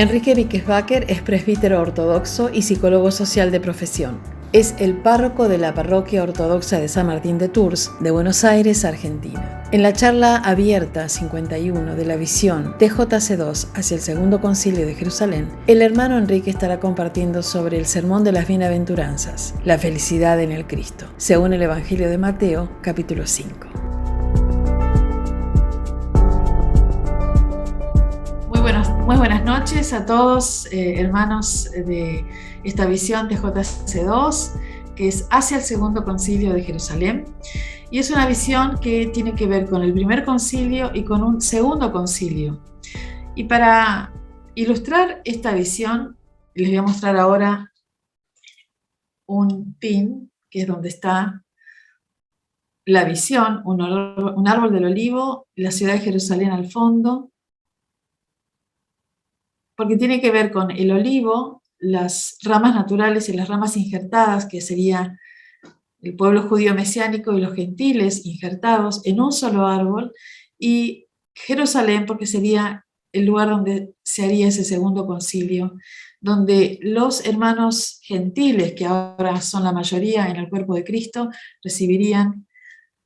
Enrique Víquez-Baker es presbítero ortodoxo y psicólogo social de profesión. Es el párroco de la Parroquia Ortodoxa de San Martín de Tours, de Buenos Aires, Argentina. En la charla abierta 51 de la visión TJC2 hacia el Segundo Concilio de Jerusalén, el hermano Enrique estará compartiendo sobre el Sermón de las Bienaventuranzas, la felicidad en el Cristo, según el Evangelio de Mateo, capítulo 5. Muy buenas noches a todos, hermanos de esta visión TJC2, que es hacia el Segundo Concilio de Jerusalén. Y es una visión que tiene que ver con el primer concilio y con un segundo concilio. Y para ilustrar esta visión, les voy a mostrar ahora un pin, que es donde está la visión, un árbol del olivo, la ciudad de Jerusalén al fondo, porque tiene que ver con el olivo, las ramas naturales y las ramas injertadas, que sería el pueblo judío mesiánico y los gentiles injertados en un solo árbol, y Jerusalén, porque sería el lugar donde se haría ese segundo concilio, donde los hermanos gentiles, que ahora son la mayoría en el cuerpo de Cristo, recibirían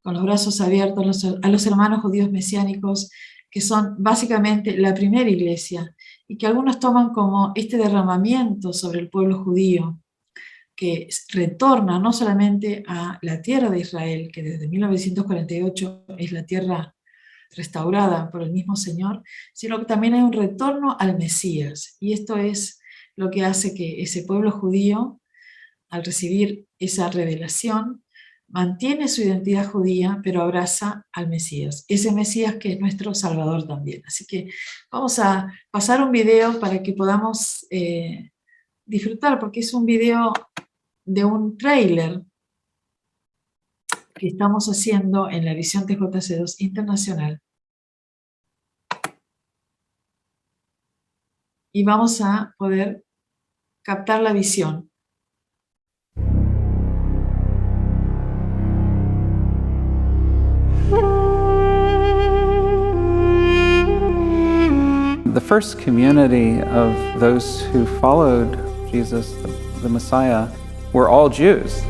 con los brazos abiertos a los hermanos judíos mesiánicos, que son básicamente la primera iglesia, y que algunos toman como este derramamiento sobre el pueblo judío, que retorna no solamente a la tierra de Israel, que desde 1948 es la tierra restaurada por el mismo Señor, sino que también hay un retorno al Mesías. Y esto es lo que hace que ese pueblo judío, al recibir esa revelación, mantiene su identidad judía, pero abraza al Mesías. Ese Mesías que es nuestro Salvador también. Así que vamos a pasar un video para que podamos disfrutar, porque es un video de un tráiler que estamos haciendo en la visión TJC2 Internacional. Y vamos a poder captar la visión. The first community of those who followed Jesus, the Messiah, were all Jews.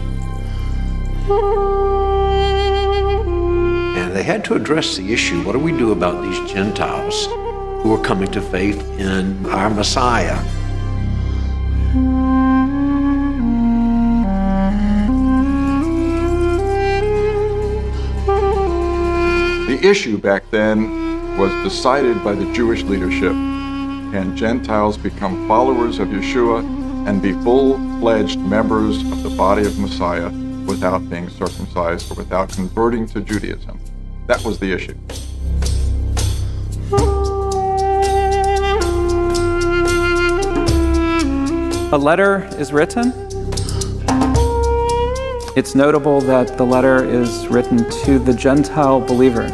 And they had to address the issue, what do we do about these Gentiles who are coming to faith in our Messiah? The issue back then was decided by the Jewish leadership. Can Gentiles become followers of Yeshua and be full-fledged members of the body of Messiah without being circumcised or without converting to Judaism? That was the issue. A letter is written. It's notable that the letter is written to the Gentile believers.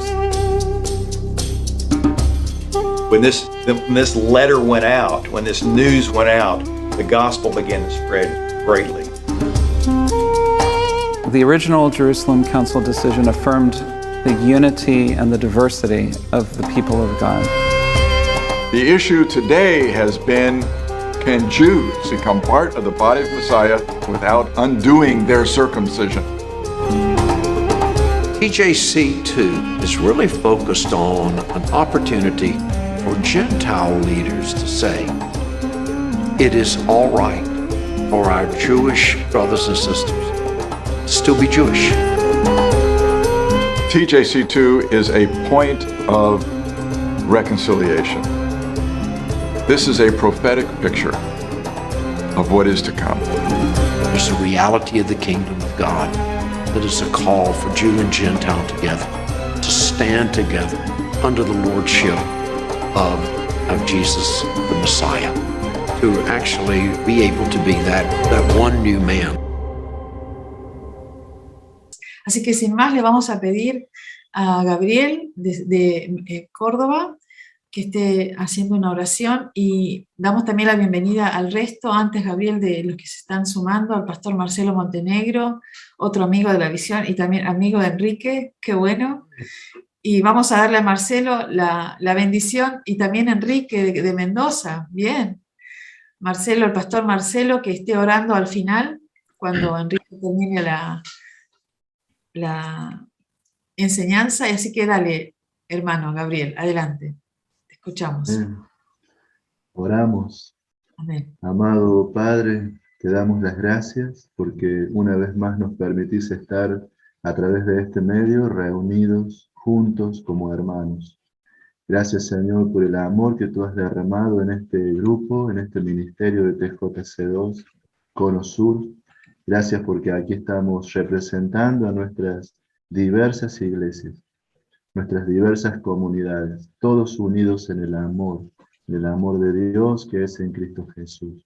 When this letter went out, when this news went out, the gospel began to spread greatly. The original Jerusalem Council decision affirmed the unity and the diversity of the people of God. The issue today has been, can Jews become part of the body of Messiah without undoing their circumcision? TJC2 is really focused on an opportunity for Gentile leaders to say, it is all right for our Jewish brothers and sisters to still be Jewish. TJC2 is a point of reconciliation. This is a prophetic picture of what is to come. There's the reality of the kingdom of God that is a call for Jew and Gentile together to stand together under the lordship of Jesus, the Messiah, to actually be able to be that one new man. Así que sin más le vamos a pedir a Gabriel de Córdoba que esté haciendo una oración, y damos también la bienvenida al resto, antes Gabriel, de los que se están sumando, al pastor Marcelo Montenegro, otro amigo de la visión y también amigo de Enrique, qué bueno. Y vamos a darle a Marcelo la bendición, y también a Enrique de Mendoza, bien. Marcelo, el pastor Marcelo, que esté orando al final, cuando Enrique termine la enseñanza. Y así que dale, hermano Gabriel, adelante. Te escuchamos. Oramos. Amén. Amado Padre, te damos las gracias porque una vez más nos permitís estar a través de este medio reunidos juntos como hermanos. Gracias, Señor, por el amor que tú has derramado en este grupo, en este ministerio de TJC2, Cono Sur. Gracias porque aquí estamos representando a nuestras diversas iglesias, nuestras diversas comunidades, todos unidos en el amor de Dios que es en Cristo Jesús.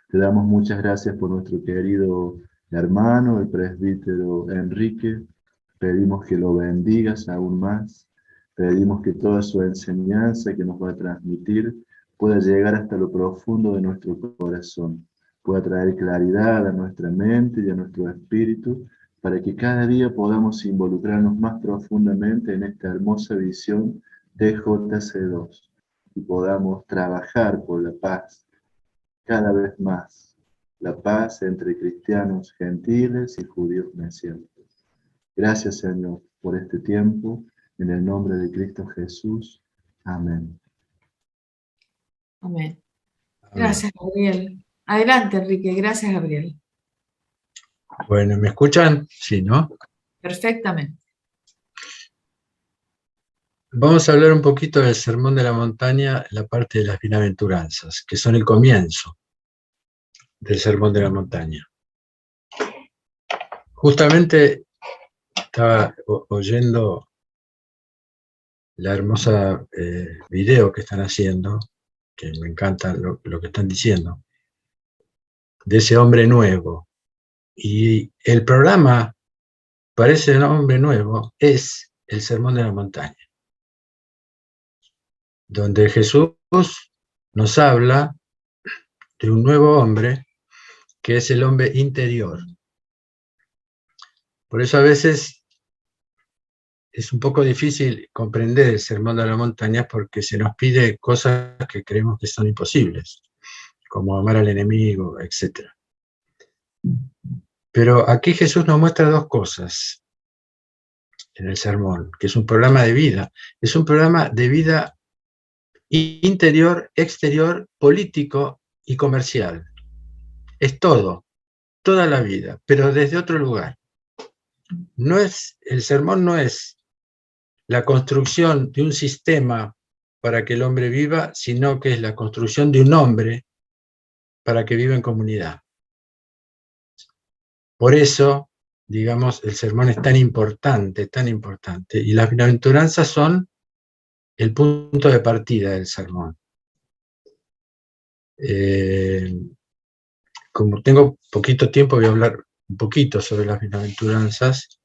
Te damos muchas gracias por nuestro querido hermano, el presbítero Enrique. Pedimos que lo bendigas aún más. Pedimos que toda su enseñanza que nos va a transmitir pueda llegar hasta lo profundo de nuestro corazón, pueda traer claridad a nuestra mente y a nuestro espíritu, para que cada día podamos involucrarnos más profundamente en esta hermosa visión de JC2 y podamos trabajar por la paz cada vez más, la paz entre cristianos gentiles y judíos mesiánicos. Gracias, Señor, por este tiempo. En el nombre de Cristo Jesús. Amén. Amén. Gracias, Gabriel. Adelante, Enrique. Gracias, Gabriel. Bueno, ¿me escuchan? Sí, ¿no? Perfectamente. Vamos a hablar un poquito del Sermón de la Montaña, la parte de las bienaventuranzas, que son el comienzo del Sermón de la Montaña. Justamente estaba oyendo la hermosa video que están haciendo, que me encanta lo que están diciendo, de ese hombre nuevo. Y el programa para ese hombre nuevo es el Sermón de la Montaña, donde Jesús nos habla de un nuevo hombre que es el hombre interior. Por eso a veces es un poco difícil comprender el Sermón de la Montaña porque se nos pide cosas que creemos que son imposibles, como amar al enemigo, etc. Pero aquí Jesús nos muestra dos cosas en el sermón, que es un programa de vida. Es un programa de vida interior, exterior, político y comercial. Es todo, toda la vida, pero desde otro lugar. El sermón no es la construcción de un sistema para que el hombre viva, sino que es la construcción de un hombre para que viva en comunidad. Por eso, digamos, el sermón es tan importante, y las bienaventuranzas son el punto de partida del sermón. Como tengo poquito tiempo, voy a hablar un poquito sobre las bienaventuranzas,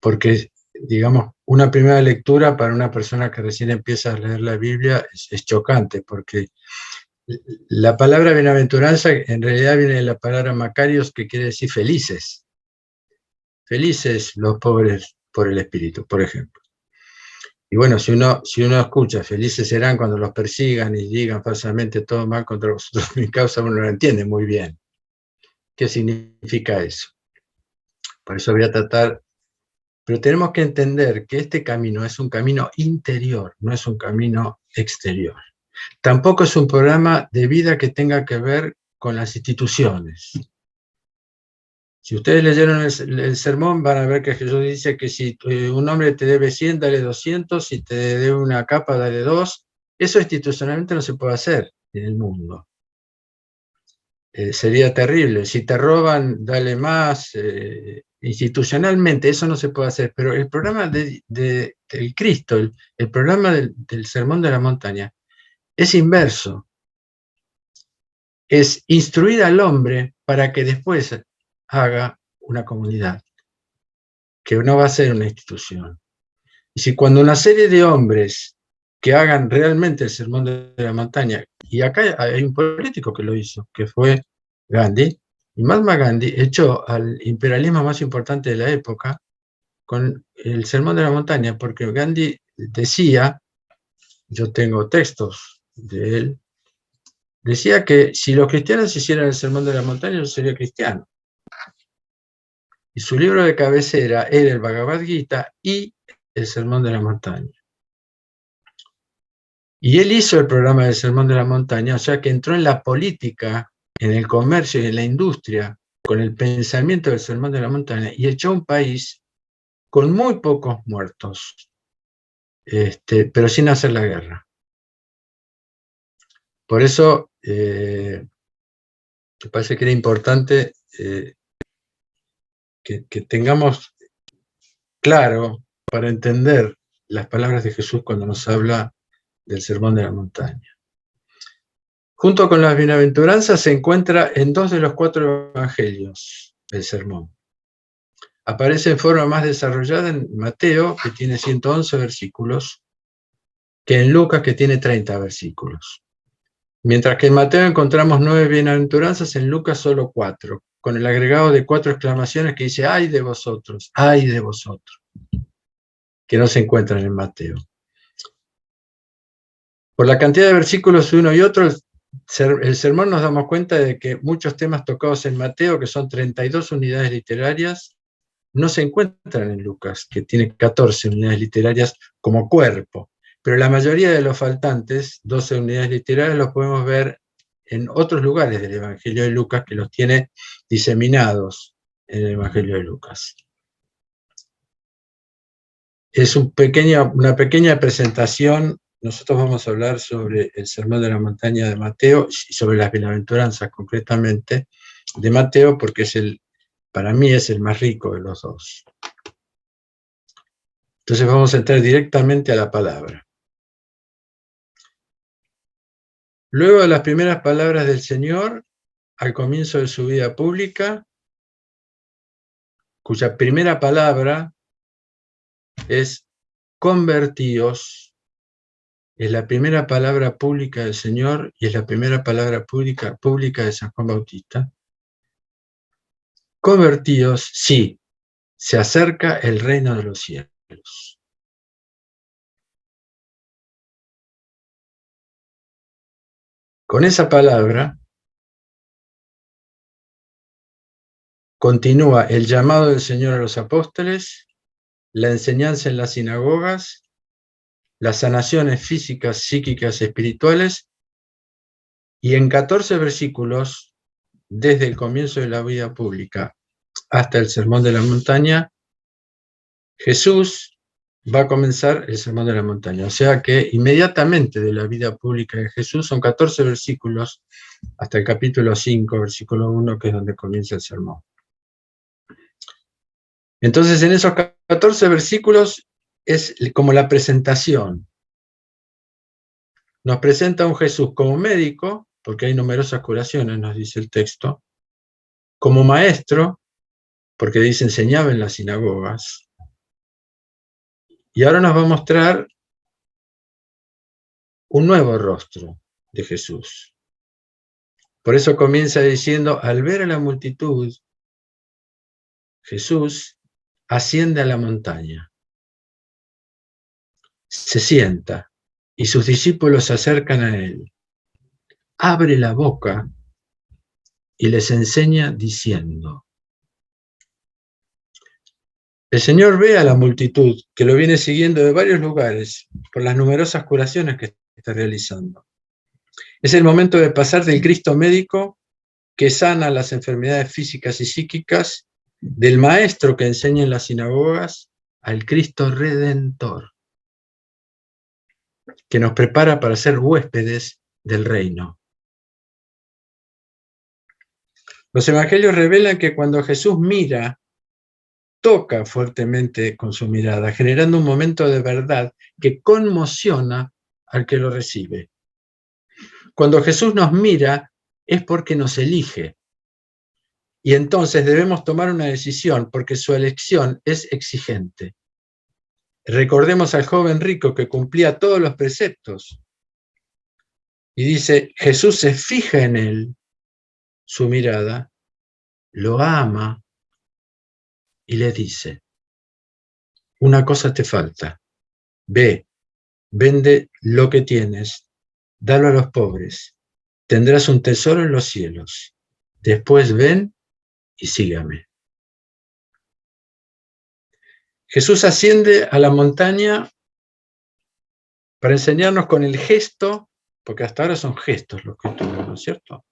porque, digamos, una primera lectura para una persona que recién empieza a leer la Biblia es chocante, porque la palabra bienaventuranza en realidad viene de la palabra Macarios, que quiere decir felices. Felices los pobres por el Espíritu, por ejemplo. Y bueno, si uno escucha, felices serán cuando los persigan y digan falsamente todo mal contra vosotros, mi causa, uno no entiende muy bien qué significa eso. Por eso voy a tratar, pero tenemos que entender que este camino es un camino interior, no es un camino exterior. Tampoco es un programa de vida que tenga que ver con las instituciones. Si ustedes leyeron el sermón, van a ver que Jesús dice que si un hombre te debe 100, dale 200, si te debe una capa, dale 2. Eso institucionalmente no se puede hacer en el mundo. Sería terrible. Si te roban, dale más. Institucionalmente eso no se puede hacer, pero el programa del Cristo, el programa del Sermón de la Montaña, es inverso. Es instruir al hombre para que después haga una comunidad, que no va a ser una institución. Y si cuando una serie de hombres que hagan realmente el Sermón de la Montaña, y acá hay un político que lo hizo, que fue Gandhi, y Mahatma Gandhi echó al imperialismo más importante de la época con el Sermón de la Montaña, porque Gandhi decía, yo tengo textos de él, decía que si los cristianos hicieran el Sermón de la Montaña, yo sería cristiano. Y su libro de cabecera era el Bhagavad Gita y el Sermón de la Montaña. Y él hizo el programa del Sermón de la Montaña, o sea que entró en la política, en el comercio y en la industria, con el pensamiento del Sermón de la Montaña, y echó un país con muy pocos muertos, pero sin hacer la guerra. Por eso, me parece que era importante que tengamos claro para entender las palabras de Jesús cuando nos habla del Sermón de la Montaña. Junto con las bienaventuranzas se encuentra en 2 de los 4 evangelios el sermón. Aparece en forma más desarrollada en Mateo, que tiene 111 versículos, que en Lucas, que tiene 30 versículos. Mientras que en Mateo encontramos 9 bienaventuranzas, en Lucas solo 4, con el agregado de 4 exclamaciones que dice, ¡ay de vosotros! ¡Ay de vosotros! Que no se encuentran en Mateo. Por la cantidad de versículos uno y otro, el sermón nos damos cuenta de que muchos temas tocados en Mateo, que son 32 unidades literarias, no se encuentran en Lucas, que tiene 14 unidades literarias como cuerpo. Pero la mayoría de los faltantes, 12 unidades literarias, los podemos ver en otros lugares del Evangelio de Lucas, que los tiene diseminados en el Evangelio de Lucas. Es una pequeña presentación. Nosotros vamos a hablar sobre el Sermón de la Montaña de Mateo y sobre las bienaventuranzas concretamente de Mateo, porque para mí es el más rico de los dos. Entonces vamos a entrar directamente a la palabra. Luego de las primeras palabras del Señor, al comienzo de su vida pública, cuya primera palabra es convertíos, es la primera palabra pública del Señor y es la primera palabra pública de San Juan Bautista. Convertíos, sí, se acerca el reino de los cielos. Con esa palabra continúa el llamado del Señor a los apóstoles, la enseñanza en las sinagogas, las sanaciones físicas, psíquicas, espirituales, y en 14 versículos, desde el comienzo de la vida pública hasta el Sermón de la Montaña, Jesús va a comenzar el Sermón de la Montaña. O sea que inmediatamente de la vida pública de Jesús son 14 versículos hasta el capítulo 5, versículo 1, que es donde comienza el sermón. Entonces, en esos 14 versículos es como la presentación. Nos presenta a un Jesús como médico, porque hay numerosas curaciones, nos dice el texto, como maestro, porque dice enseñaba en las sinagogas, y ahora nos va a mostrar un nuevo rostro de Jesús. Por eso comienza diciendo, al ver a la multitud, Jesús asciende a la montaña, se sienta, y sus discípulos se acercan a él. Abre la boca y les enseña diciendo. El Señor ve a la multitud que lo viene siguiendo de varios lugares por las numerosas curaciones que está realizando. Es el momento de pasar del Cristo médico que sana las enfermedades físicas y psíquicas, del maestro que enseña en las sinagogas, al Cristo redentor, que nos prepara para ser huéspedes del reino. Los evangelios revelan que cuando Jesús mira, toca fuertemente con su mirada, generando un momento de verdad que conmociona al que lo recibe. Cuando Jesús nos mira es porque nos elige. Y entonces debemos tomar una decisión porque su elección es exigente. Recordemos al joven rico que cumplía todos los preceptos. Y dice, Jesús se fija en él, su mirada, lo ama y le dice, una cosa te falta, ve, vende lo que tienes, dalo a los pobres tendrás un tesoro en los cielos. Después ven y sígame. Jesús asciende a la montaña para enseñarnos con el gesto, porque hasta ahora son gestos los que tuvimos, ¿no es cierto?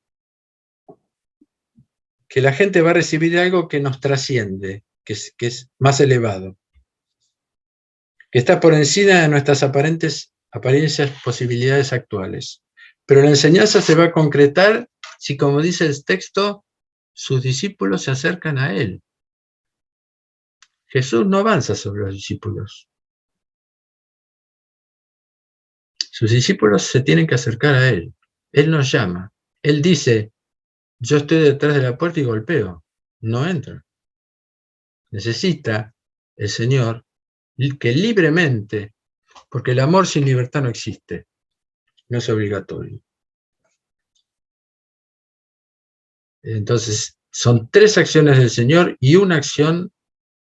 Que la gente va a recibir algo que nos trasciende, que es más elevado, que está por encima de nuestras apariencias posibilidades actuales. Pero la enseñanza se va a concretar si, como dice el texto, sus discípulos se acercan a él. Jesús no avanza sobre los discípulos. Sus discípulos se tienen que acercar a él. Él nos llama. Él dice, yo estoy detrás de la puerta y golpeo. No entra. Necesita el Señor que libremente, porque el amor sin libertad no existe. No es obligatorio. Entonces, son 3 acciones del Señor y una acción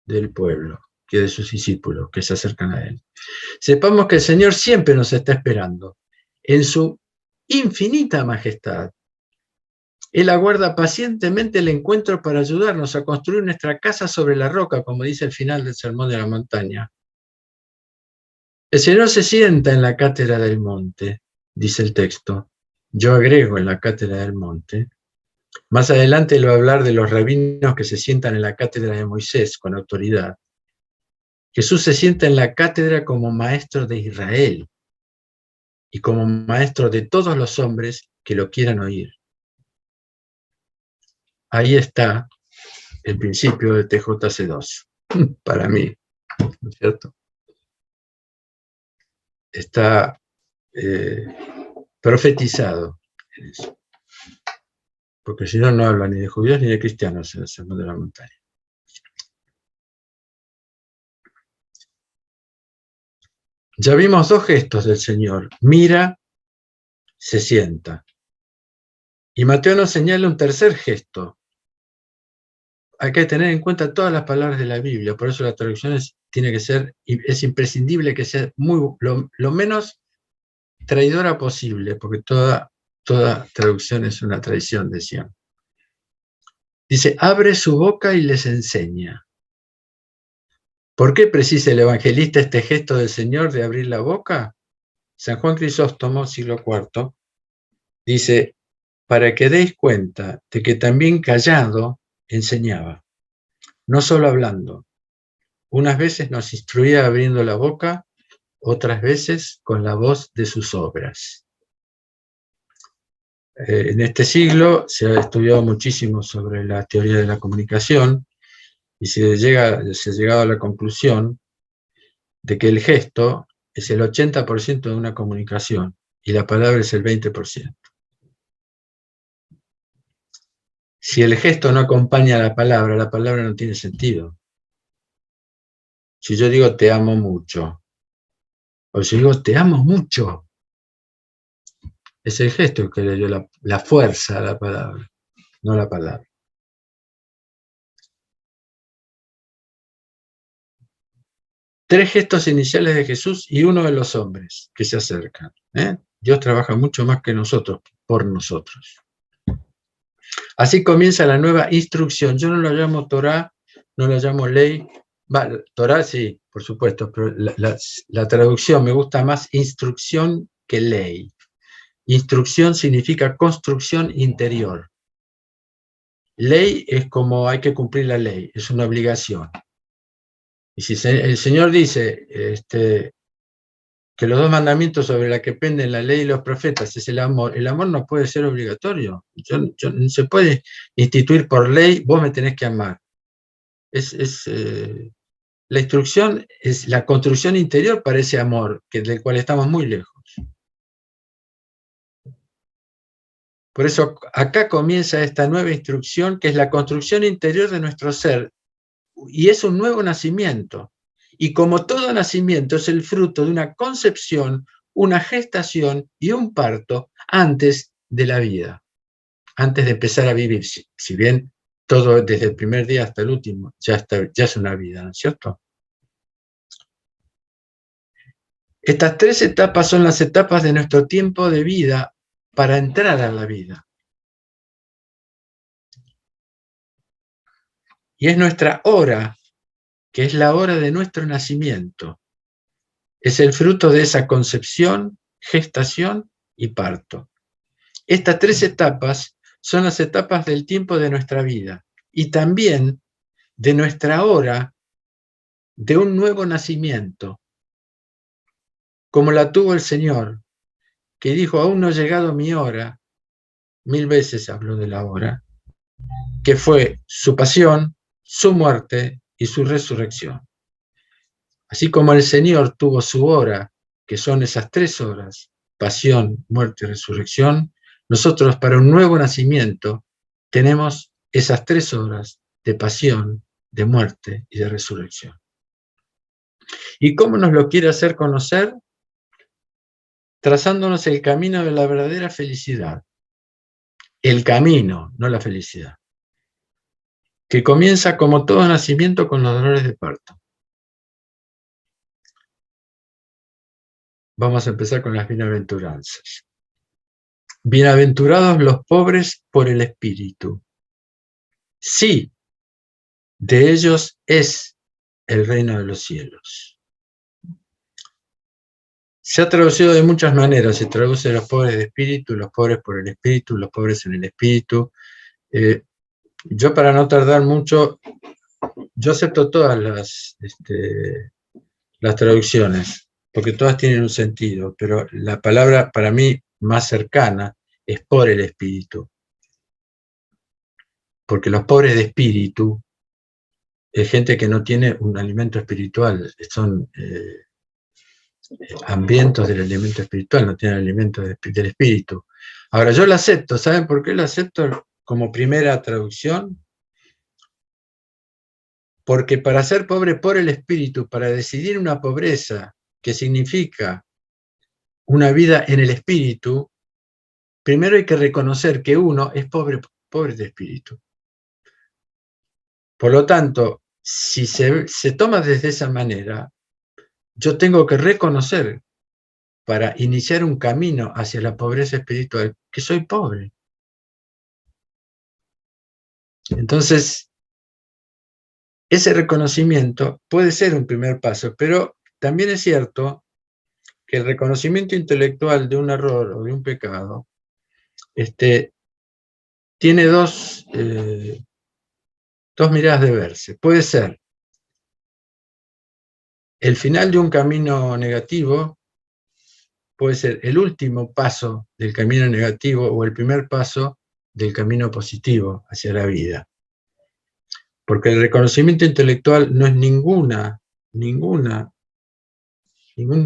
del pueblo, que de sus discípulos, que se acercan a Él. Sepamos que el Señor siempre nos está esperando. En su infinita majestad, Él aguarda pacientemente el encuentro para ayudarnos a construir nuestra casa sobre la roca, como dice el final del Sermón de la Montaña. El Señor se sienta en la cátedra del monte, dice el texto. Yo agrego en la cátedra del monte. Más adelante él va a hablar de los rabinos que se sientan en la cátedra de Moisés con autoridad. Jesús se sienta en la cátedra como maestro de Israel y como maestro de todos los hombres que lo quieran oír. Ahí está el principio de TJC2, para mí, ¿no es cierto? Está profetizado en eso. Porque si no, no habla ni de judíos ni de cristianos en el Sermón de la Montaña. Ya vimos 2 gestos del Señor. Mira, se sienta. Y Mateo nos señala un tercer gesto. Hay que tener en cuenta todas las palabras de la Biblia, por eso la traducción tiene que ser, es imprescindible que sea lo menos traidora posible, porque toda traducción es una traición, decían. Dice, abre su boca y les enseña. ¿Por qué precisa el evangelista este gesto del Señor de abrir la boca? San Juan Crisóstomo, siglo IV, dice, para que deis cuenta de que también callado enseñaba, no solo hablando. Unas veces nos instruía abriendo la boca, otras veces con la voz de sus obras. En este siglo se ha estudiado muchísimo sobre la teoría de la comunicación y se ha llegado a la conclusión de que el gesto es el 80% de una comunicación y la palabra es el 20%. Si el gesto no acompaña a la palabra no tiene sentido. Si yo digo te amo mucho, o si digo te amo mucho, es el gesto que le dio la fuerza a la palabra, no la palabra. Tres gestos iniciales de Jesús y uno de los hombres que se acercan. Dios trabaja mucho más que nosotros, por nosotros. Así comienza la nueva instrucción. Yo no la llamo Torá, no la llamo ley. Torá sí, por supuesto, pero la traducción me gusta más instrucción que ley. Instrucción significa construcción interior. Ley es como hay que cumplir la ley, es una obligación. Y si el Señor dice que los 2 mandamientos sobre los que penden la ley y los profetas es el amor no puede ser obligatorio. No se puede instituir por ley, vos me tenés que amar. La instrucción es la construcción interior para ese amor, del cual estamos muy lejos. Por eso acá comienza esta nueva instrucción, que es la construcción interior de nuestro ser, y es un nuevo nacimiento. Y como todo nacimiento es el fruto de una concepción, una gestación y un parto antes de la vida, antes de empezar a vivir. Si bien todo desde el primer día hasta el último ya es una vida, ¿no es cierto? Estas 3 etapas son las etapas de nuestro tiempo de vida para entrar a la vida. Y es nuestra hora, que es la hora de nuestro nacimiento. Es el fruto de esa concepción, gestación y parto. Estas 3 etapas son las etapas del tiempo de nuestra vida y también de nuestra hora de un nuevo nacimiento, como la tuvo el Señor, que dijo, aún no ha llegado mi hora, 1000 veces habló de la hora, que fue su pasión, su muerte y su resurrección. Así como el Señor tuvo su hora, que son esas 3 horas, pasión, muerte y resurrección, nosotros para un nuevo nacimiento tenemos esas 3 horas de pasión, de muerte y de resurrección. ¿Y cómo nos lo quiere hacer conocer? Trazándonos el camino de la verdadera felicidad. El camino, no la felicidad. Que comienza como todo nacimiento con los dolores de parto. Vamos a empezar con las bienaventuranzas. Bienaventurados los pobres por el espíritu. Sí, de ellos es el reino de los cielos. Se ha traducido de muchas maneras. Se traduce los pobres de espíritu, los pobres por el espíritu, los pobres en el espíritu. Yo, para no tardar mucho, yo acepto todas las traducciones, porque todas tienen un sentido, pero la palabra para mí más cercana es por el espíritu. Porque los pobres de espíritu es gente que no tiene un alimento espiritual, son hambrientos del alimento espiritual, no tienen alimento del espíritu. Ahora, yo lo acepto. ¿Saben por qué lo acepto como primera traducción? Porque para ser pobre por el espíritu, para decidir una pobreza que significa una vida en el espíritu, primero hay que reconocer que uno es pobre de espíritu. Por lo tanto, si se toma desde esa manera, yo tengo que reconocer, para iniciar un camino hacia la pobreza espiritual, que soy pobre. Entonces, ese reconocimiento puede ser un primer paso, pero también es cierto que el reconocimiento intelectual de un error o de un pecado tiene dos miradas de verse. Puede ser el final de un camino negativo, puede ser el último paso del camino negativo o el primer paso del camino positivo hacia la vida. Porque el reconocimiento intelectual no es ningún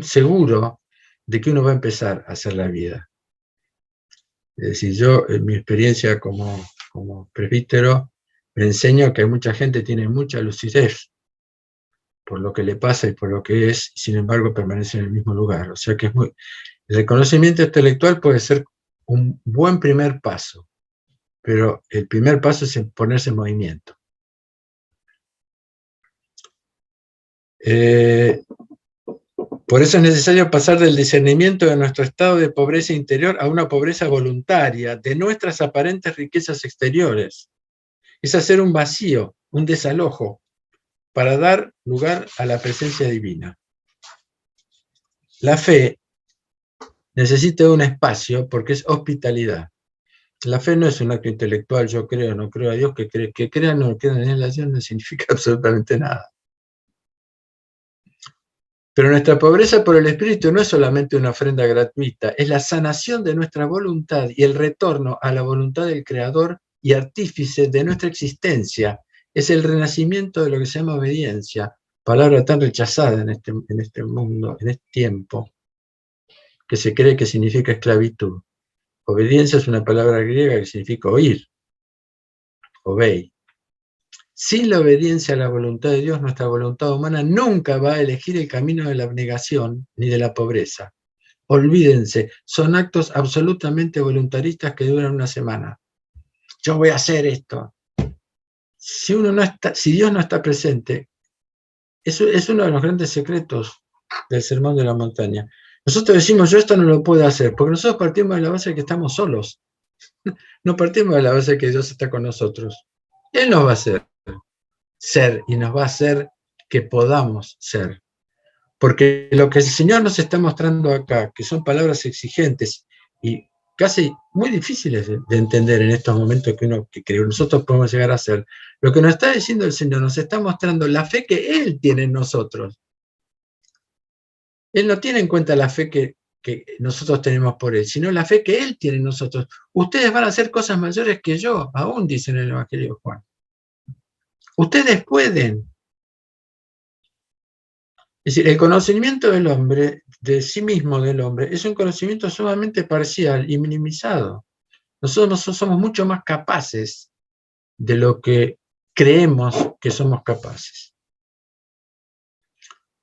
seguro de que uno va a empezar a hacer la vida. Es decir, yo en mi experiencia como presbítero me enseño que mucha gente tiene mucha lucidez por lo que le pasa y por lo que es, y sin embargo permanece en el mismo lugar. O sea que el reconocimiento intelectual puede ser un buen primer paso, pero el primer paso es ponerse en movimiento. Por eso es necesario pasar del discernimiento de nuestro estado de pobreza interior a una pobreza voluntaria de nuestras aparentes riquezas exteriores. Es hacer un vacío, un desalojo, para dar lugar a la presencia divina. La fe necesita un espacio porque es hospitalidad. La fe no es un acto intelectual, yo creo, no creo a Dios, que crean o no crean en Dios no significa absolutamente nada. Pero nuestra pobreza por el Espíritu no es solamente una ofrenda gratuita, es la sanación de nuestra voluntad y el retorno a la voluntad del Creador y artífice de nuestra existencia. Es el renacimiento de lo que se llama obediencia, palabra tan rechazada en este mundo, en este tiempo, que se cree que significa esclavitud. Obediencia es una palabra griega que significa oír, obey. Sin la obediencia a la voluntad de Dios, nuestra voluntad humana nunca va a elegir el camino de la abnegación ni de la pobreza. Olvídense, son actos absolutamente voluntaristas que duran una semana. Yo voy a hacer esto. Si Dios no está presente, eso es uno de los grandes secretos del Sermón de la Montaña. Nosotros decimos, yo esto no lo puedo hacer, porque nosotros partimos de la base de que estamos solos. No partimos de la base de que Dios está con nosotros. Él nos va a hacer ser y nos va a hacer que podamos ser. Porque lo que el Señor nos está mostrando acá, que son palabras exigentes y casi muy difíciles de entender en estos momentos que nosotros podemos llegar a hacer, lo que nos está diciendo el Señor, nos está mostrando la fe que Él tiene en nosotros. Él no tiene en cuenta la fe que nosotros tenemos por Él, sino la fe que Él tiene en nosotros. Ustedes van a hacer cosas mayores que yo, aún dice en el Evangelio de Juan. Ustedes pueden. Es decir, el conocimiento del hombre, de sí mismo del hombre, es un conocimiento sumamente parcial y minimizado. Nosotros somos mucho más capaces de lo que creemos que somos capaces.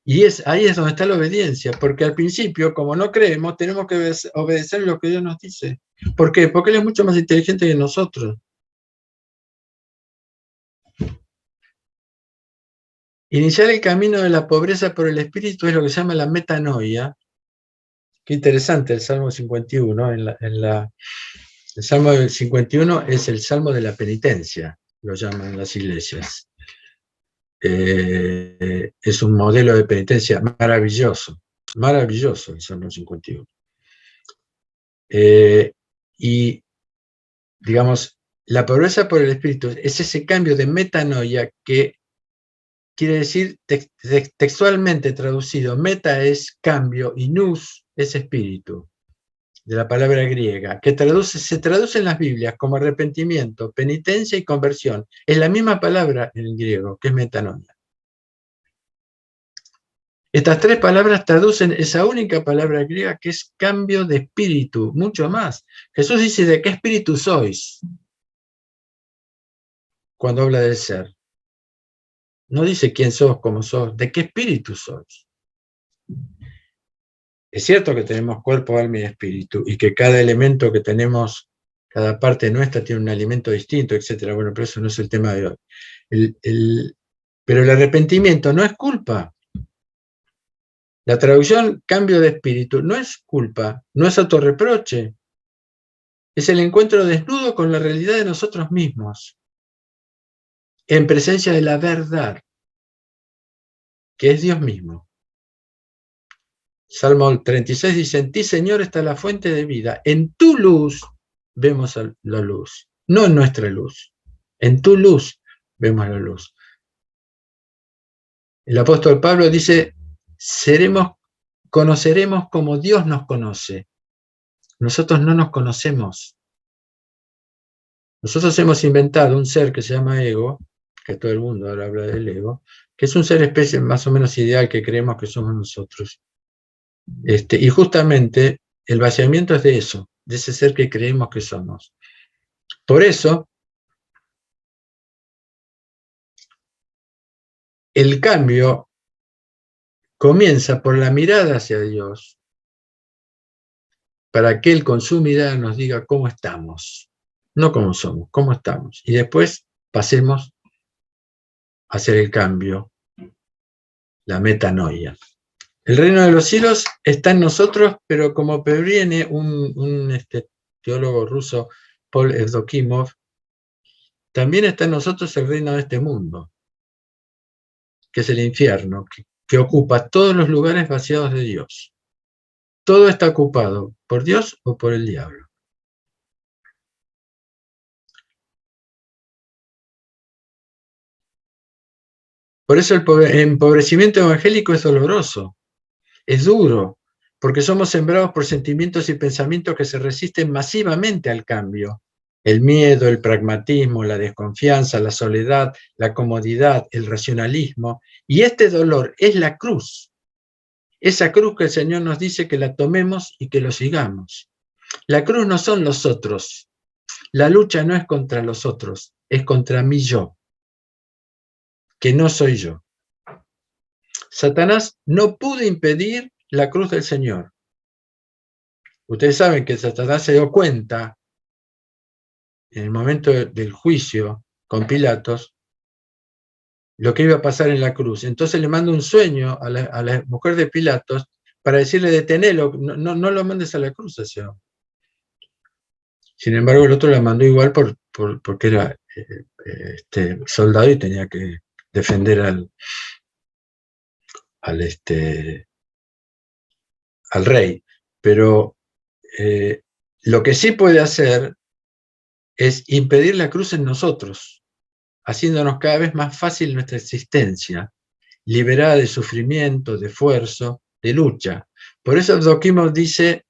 Y ahí es donde está la obediencia, porque al principio, como no creemos, tenemos que obedecer lo que Dios nos dice. ¿Por qué? Porque Él es mucho más inteligente que nosotros. Iniciar el camino de la pobreza por el Espíritu es lo que se llama la metanoia. Qué interesante el Salmo 51. El Salmo 51 es el Salmo de la penitencia, lo llaman las iglesias. Es un modelo de penitencia maravilloso, maravilloso el Salmo 51. Y, digamos, la pobreza por el Espíritu es ese cambio de metanoia que quiere decir, textualmente traducido, meta es cambio y nous es espíritu, de la palabra griega, que se traduce en las Biblias como arrepentimiento, penitencia y conversión. Es la misma palabra en el griego, que es metanoia. Estas tres palabras traducen esa única palabra griega que es cambio de espíritu, mucho más. Jesús dice, ¿de qué espíritu sois? Cuando habla del ser. No dice quién sos, cómo sos, de qué espíritu sois. Es cierto que tenemos cuerpo, alma y espíritu, y que cada elemento que tenemos, cada parte nuestra tiene un alimento distinto, etc. Bueno, pero eso no es el tema de hoy. Pero el arrepentimiento no es culpa. La traducción cambio de espíritu no es culpa, no es autorreproche. Es el encuentro desnudo con la realidad de nosotros mismos, en presencia de la verdad, que es Dios mismo. Salmo 36 dice, en ti, Señor, está la fuente de vida. En tu luz vemos la luz, no en nuestra luz. En tu luz vemos la luz. El apóstol Pablo dice, conoceremos como Dios nos conoce. Nosotros no nos conocemos. Nosotros hemos inventado un ser que se llama ego, que todo el mundo ahora habla del ego, que es un ser especie más o menos ideal que creemos que somos nosotros. Y justamente el vaciamiento es de eso, de ese ser que creemos que somos. Por eso, el cambio comienza por la mirada hacia Dios, para que Él con su mirada nos diga cómo estamos, no cómo somos, cómo estamos. Y después pasemos a hacer el cambio, la metanoia. El reino de los cielos está en nosotros, pero como previene un teólogo ruso, Paul Evdokimov, también está en nosotros el reino de este mundo, que es el infierno, que ocupa todos los lugares vaciados de Dios. Todo está ocupado por Dios o por el diablo. Por eso el empobrecimiento evangélico es doloroso. Es duro, porque somos sembrados por sentimientos y pensamientos que se resisten masivamente al cambio. El miedo, el pragmatismo, la desconfianza, la soledad, la comodidad, el racionalismo. Y este dolor es la cruz. Esa cruz que el Señor nos dice que la tomemos y que lo sigamos. La cruz no son los otros. La lucha no es contra los otros, es contra mí yo, que no soy yo. Satanás no pudo impedir la cruz del Señor. Ustedes saben que Satanás se dio cuenta en el momento del juicio con Pilatos lo que iba a pasar en la cruz. Entonces le manda un sueño a la mujer de Pilatos para decirle detenelo, no lo mandes a la cruz ese hombre. Sin embargo, el otro la mandó igual porque era soldado y tenía que defender al rey. Pero lo que sí puede hacer es impedir la cruz en nosotros, haciéndonos cada vez más fácil nuestra existencia, liberada de sufrimiento, de esfuerzo, de lucha. Por eso Evdokimov dice: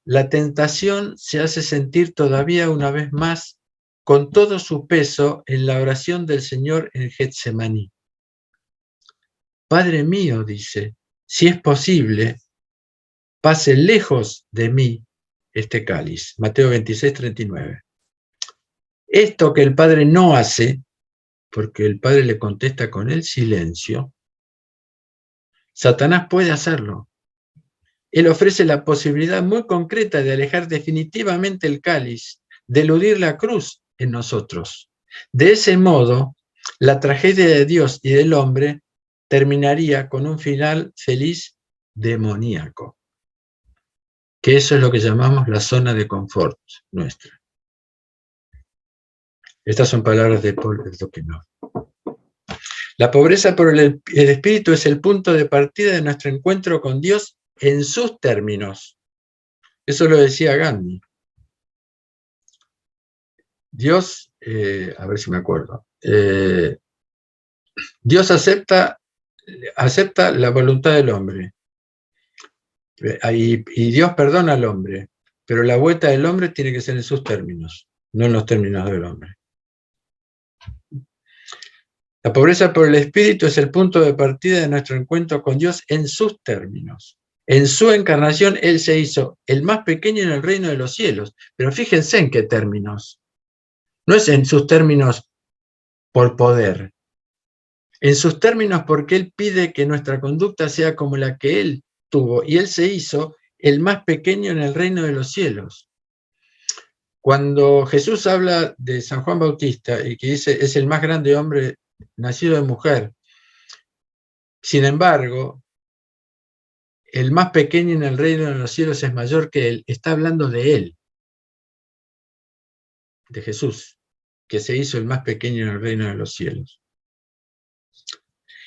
la tentación se hace sentir todavía una vez más con todo su peso en la oración del Señor en Getsemaní. Padre mío, dice, si es posible, pase lejos de mí este cáliz. Mateo 26, 39. Esto que el Padre no hace, porque el Padre le contesta con el silencio, Satanás puede hacerlo. Él ofrece la posibilidad muy concreta de alejar definitivamente el cáliz, de eludir la cruz en nosotros. De ese modo, la tragedia de Dios y del hombre terminaría con un final feliz demoníaco, que eso es lo que llamamos la zona de confort nuestra. Estas son palabras de Paul Evdokimov. La pobreza por el espíritu es el punto de partida de nuestro encuentro con Dios en sus términos. Eso lo decía Gandhi. Dios, a ver si me acuerdo, Dios acepta la voluntad del hombre, y Dios perdona al hombre, pero la vuelta del hombre tiene que ser en sus términos, no en los términos del hombre. La pobreza por el espíritu es el punto de partida de nuestro encuentro con Dios en sus términos. En su encarnación, Él se hizo el más pequeño en el reino de los cielos. Pero fíjense en qué términos. No es en sus términos por poder. En sus términos porque Él pide que nuestra conducta sea como la que Él tuvo. Y Él se hizo el más pequeño en el reino de los cielos. Cuando Jesús habla de San Juan Bautista y que dice es el más grande hombre nacido de mujer, sin embargo, el más pequeño en el reino de los cielos es mayor que él, está hablando de él, de Jesús, que se hizo el más pequeño en el reino de los cielos.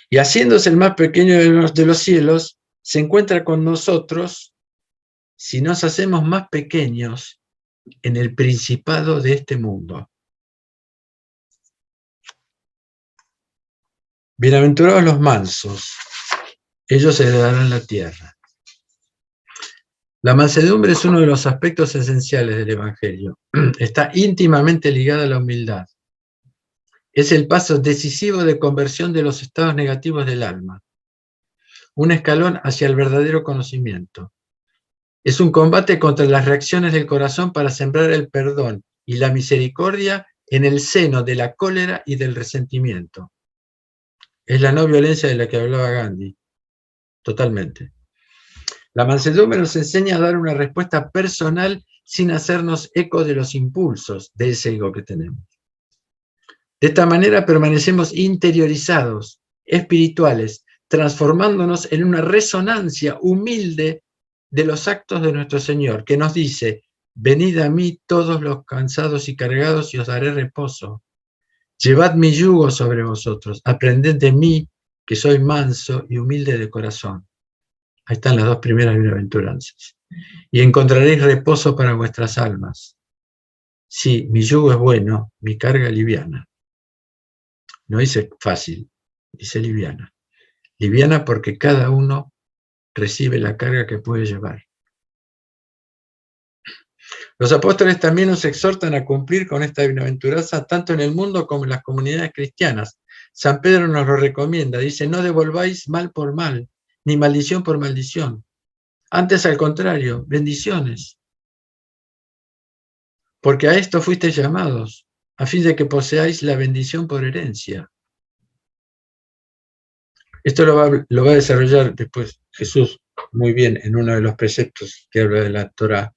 Y haciéndose el más pequeño de los cielos, se encuentra con nosotros si nos hacemos más pequeños en el principado de este mundo. Bienaventurados los mansos, ellos heredarán la tierra. La mansedumbre es uno de los aspectos esenciales del Evangelio. Está íntimamente ligada a la humildad. Es el paso decisivo de conversión de los estados negativos del alma. Un escalón hacia el verdadero conocimiento. Es un combate contra las reacciones del corazón para sembrar el perdón y la misericordia en el seno de la cólera y del resentimiento. Es la no violencia de la que hablaba Gandhi. Totalmente. La mansedumbre nos enseña a dar una respuesta personal sin hacernos eco de los impulsos de ese ego que tenemos. De esta manera permanecemos interiorizados, espirituales, transformándonos en una resonancia humilde de los actos de nuestro Señor, que nos dice: venid a mí todos los cansados y cargados y os daré reposo. Llevad mi yugo sobre vosotros, aprended de mí, que soy manso y humilde de corazón. Ahí están las dos primeras bienaventuranzas. Y encontraréis reposo para vuestras almas. Sí, mi yugo es bueno, mi carga liviana. No dice fácil, dice liviana. Liviana porque cada uno recibe la carga que puede llevar. Los apóstoles también nos exhortan a cumplir con esta bienaventuranza tanto en el mundo como en las comunidades cristianas. San Pedro nos lo recomienda, dice: no devolváis mal por mal, ni maldición por maldición. Antes, al contrario, bendiciones. Porque a esto fuisteis llamados, a fin de que poseáis la bendición por herencia. Esto lo va a desarrollar después Jesús muy bien en uno de los preceptos que habla de la Torá,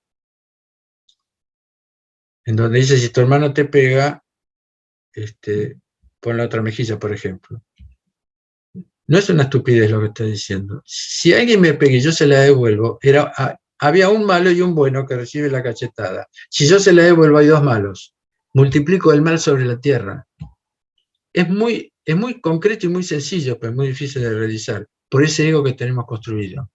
en donde dice: si tu hermano te pega, pon la otra mejilla, por ejemplo. No es una estupidez lo que estoy diciendo. Si alguien me pega y yo se la devuelvo, había un malo y un bueno que recibe la cachetada. Si yo se la devuelvo, hay dos malos. Multiplico el mal sobre la tierra. Es muy concreto y muy sencillo, pero es muy difícil de realizar. Por ese ego que tenemos construido.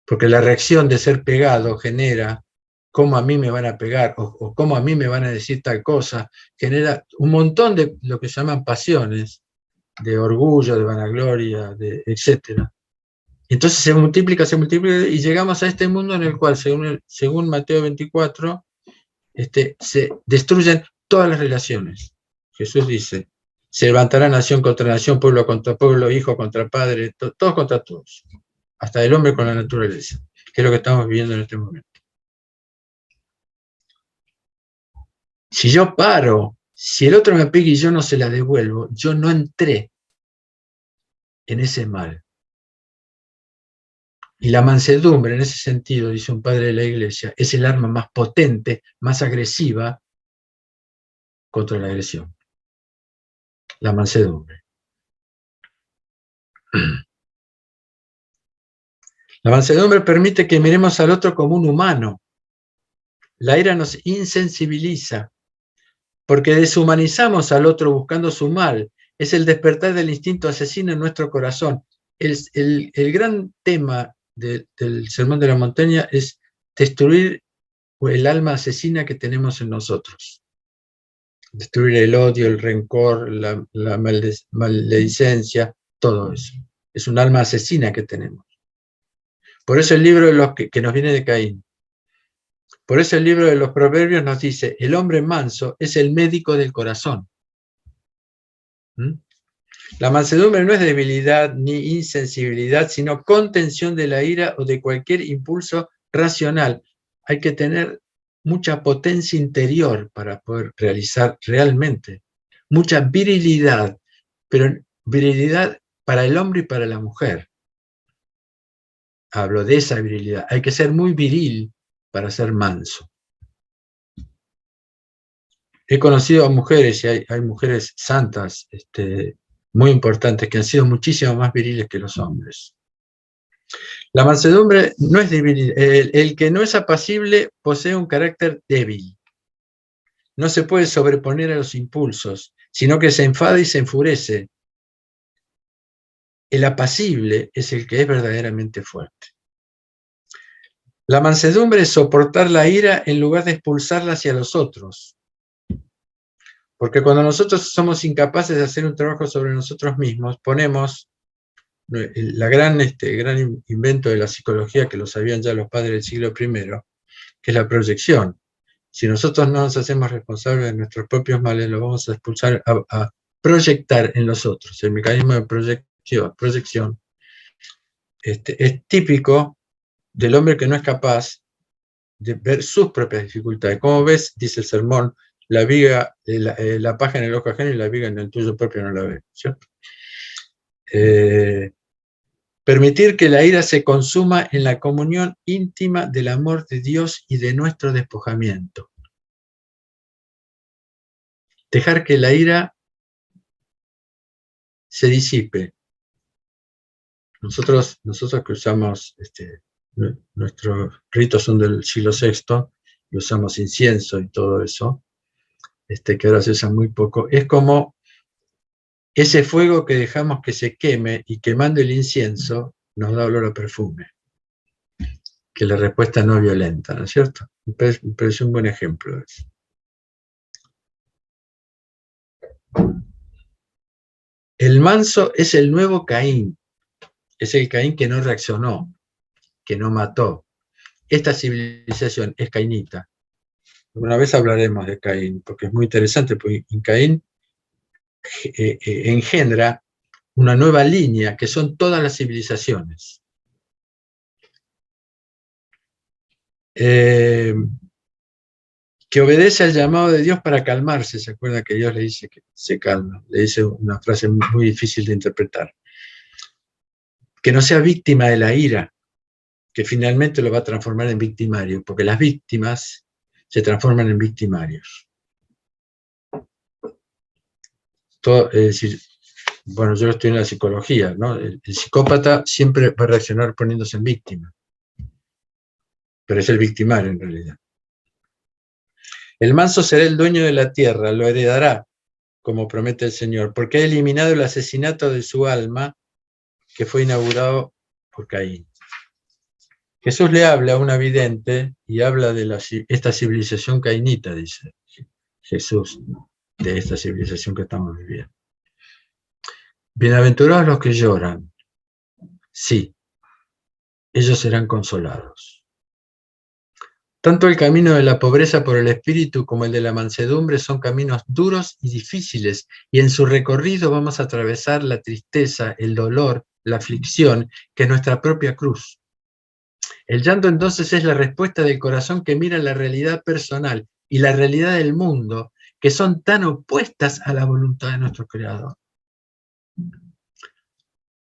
Porque la reacción de ser pegado genera cómo a mí me van a pegar o cómo a mí me van a decir tal cosa. Genera un montón de lo que se llaman pasiones, de orgullo, de vanagloria, etc. Entonces se multiplica y llegamos a este mundo en el cual, según Mateo 24, se destruyen todas las relaciones. Jesús dice, se levantará nación contra nación, pueblo contra pueblo, hijo contra padre, todos contra todos. Hasta el hombre con la naturaleza, que es lo que estamos viviendo en este momento. Si yo paro, si el otro me pega y yo no se la devuelvo, yo no entré en ese mal. Y la mansedumbre, en ese sentido, dice un padre de la Iglesia, es el arma más potente, más agresiva contra la agresión. La mansedumbre. La mansedumbre permite que miremos al otro como un humano. La ira nos insensibiliza, porque deshumanizamos al otro buscando su mal. Es el despertar del instinto asesino en nuestro corazón. El gran tema del Sermón de la Montaña es destruir el alma asesina que tenemos en nosotros. Destruir el odio, el rencor, la maledicencia, todo eso. Es un alma asesina que tenemos. Por eso el libro de los que nos viene de Caín. Por eso el libro de los Proverbios nos dice, el hombre manso es el médico del corazón. La mansedumbre no es debilidad ni insensibilidad, sino contención de la ira o de cualquier impulso racional. Hay que tener mucha potencia interior para poder realizar realmente. Mucha virilidad, pero virilidad para el hombre y para la mujer. Hablo de esa virilidad. Hay que ser muy viril para ser manso. He conocido a mujeres, y hay mujeres santas, muy importantes, que han sido muchísimo más viriles que los hombres. La mansedumbre no es debilidad. El que no es apacible posee un carácter débil. No se puede sobreponer a los impulsos, sino que se enfada y se enfurece. El apacible es el que es verdaderamente fuerte. La mansedumbre es soportar la ira en lugar de expulsarla hacia los otros. Porque cuando nosotros somos incapaces de hacer un trabajo sobre nosotros mismos, ponemos gran invento de la psicología, que lo sabían ya los padres del siglo I, que es la proyección. Si nosotros no nos hacemos responsables de nuestros propios males, lo vamos a expulsar, a proyectar en los otros. El mecanismo de proyección es típico del hombre que no es capaz de ver sus propias dificultades. Como ves, dice el sermón, la viga, la paja en el ojo ajeno y la viga en el tuyo propio no la ve, ¿cierto? Permitir que la ira se consuma en la comunión íntima del amor de Dios y de nuestro despojamiento. Dejar que la ira se disipe. Nosotros que usamos, nuestros ritos son del siglo VI, y usamos incienso y todo eso, que ahora se usa muy poco, es como ese fuego que dejamos que se queme y quemando el incienso nos da olor a perfume, que la respuesta no violenta, ¿no es cierto? Me parece un buen ejemplo de eso. El manso es el nuevo Caín, es el Caín que no reaccionó, que no mató. Esta civilización es cainita. Una vez hablaremos de Caín, porque es muy interesante, porque en Caín engendra una nueva línea, que son todas las civilizaciones. Que obedece al llamado de Dios para calmarse. ¿Se acuerda que Dios le dice que se calma? Le dice una frase muy difícil de interpretar. Que no sea víctima de la ira, que finalmente lo va a transformar en victimario, porque las víctimas se transforman en victimarios. Es decir, bueno, yo estoy en la psicología, ¿no? El psicópata siempre va a reaccionar poniéndose en víctima, pero es el victimario en realidad. El manso será el dueño de la tierra, lo heredará, como promete el Señor, porque ha eliminado el asesinato de su alma que fue inaugurado por Caín. Jesús le habla a una vidente y habla de esta civilización cainita, dice Jesús, de esta civilización que estamos viviendo. Bienaventurados los que lloran, sí, ellos serán consolados. Tanto el camino de la pobreza por el espíritu como el de la mansedumbre son caminos duros y difíciles, y en su recorrido vamos a atravesar la tristeza, el dolor, la aflicción, que es nuestra propia cruz. El llanto entonces es la respuesta del corazón que mira la realidad personal y la realidad del mundo, que son tan opuestas a la voluntad de nuestro Creador.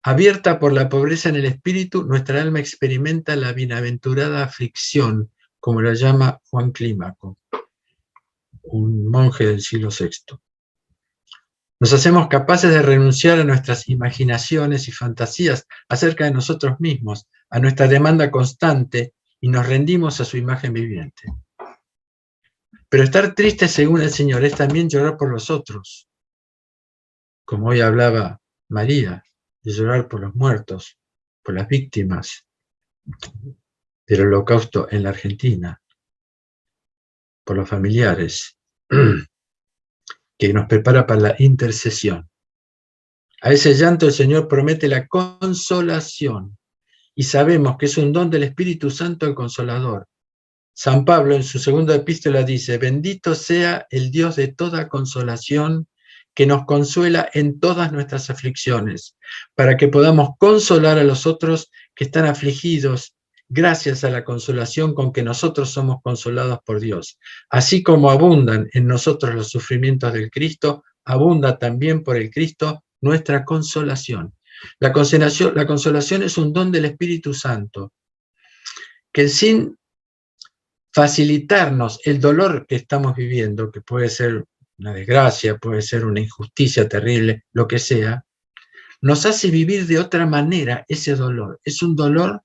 Abierta por la pobreza en el espíritu, nuestra alma experimenta la bienaventurada aflicción, como la llama Juan Clímaco, un monje del siglo VI. Nos hacemos capaces de renunciar a nuestras imaginaciones y fantasías acerca de nosotros mismos, a nuestra demanda constante, y nos rendimos a su imagen viviente. Pero estar triste, según el Señor, es también llorar por los otros, como hoy hablaba María, de llorar por los muertos, por las víctimas del Holocausto en la Argentina, por los familiares, que nos prepara para la intercesión. A ese llanto el Señor promete la consolación, y sabemos que es un don del Espíritu Santo el Consolador. San Pablo en su segunda epístola dice: bendito sea el Dios de toda consolación, que nos consuela en todas nuestras aflicciones, para que podamos consolar a los otros que están afligidos, gracias a la consolación con que nosotros somos consolados por Dios. Así como abundan en nosotros los sufrimientos del Cristo, abunda también por el Cristo nuestra consolación. La consolación es un don del Espíritu Santo, que sin facilitarnos el dolor que estamos viviendo, que puede ser una desgracia, puede ser una injusticia terrible, lo que sea, nos hace vivir de otra manera ese dolor. Es un dolor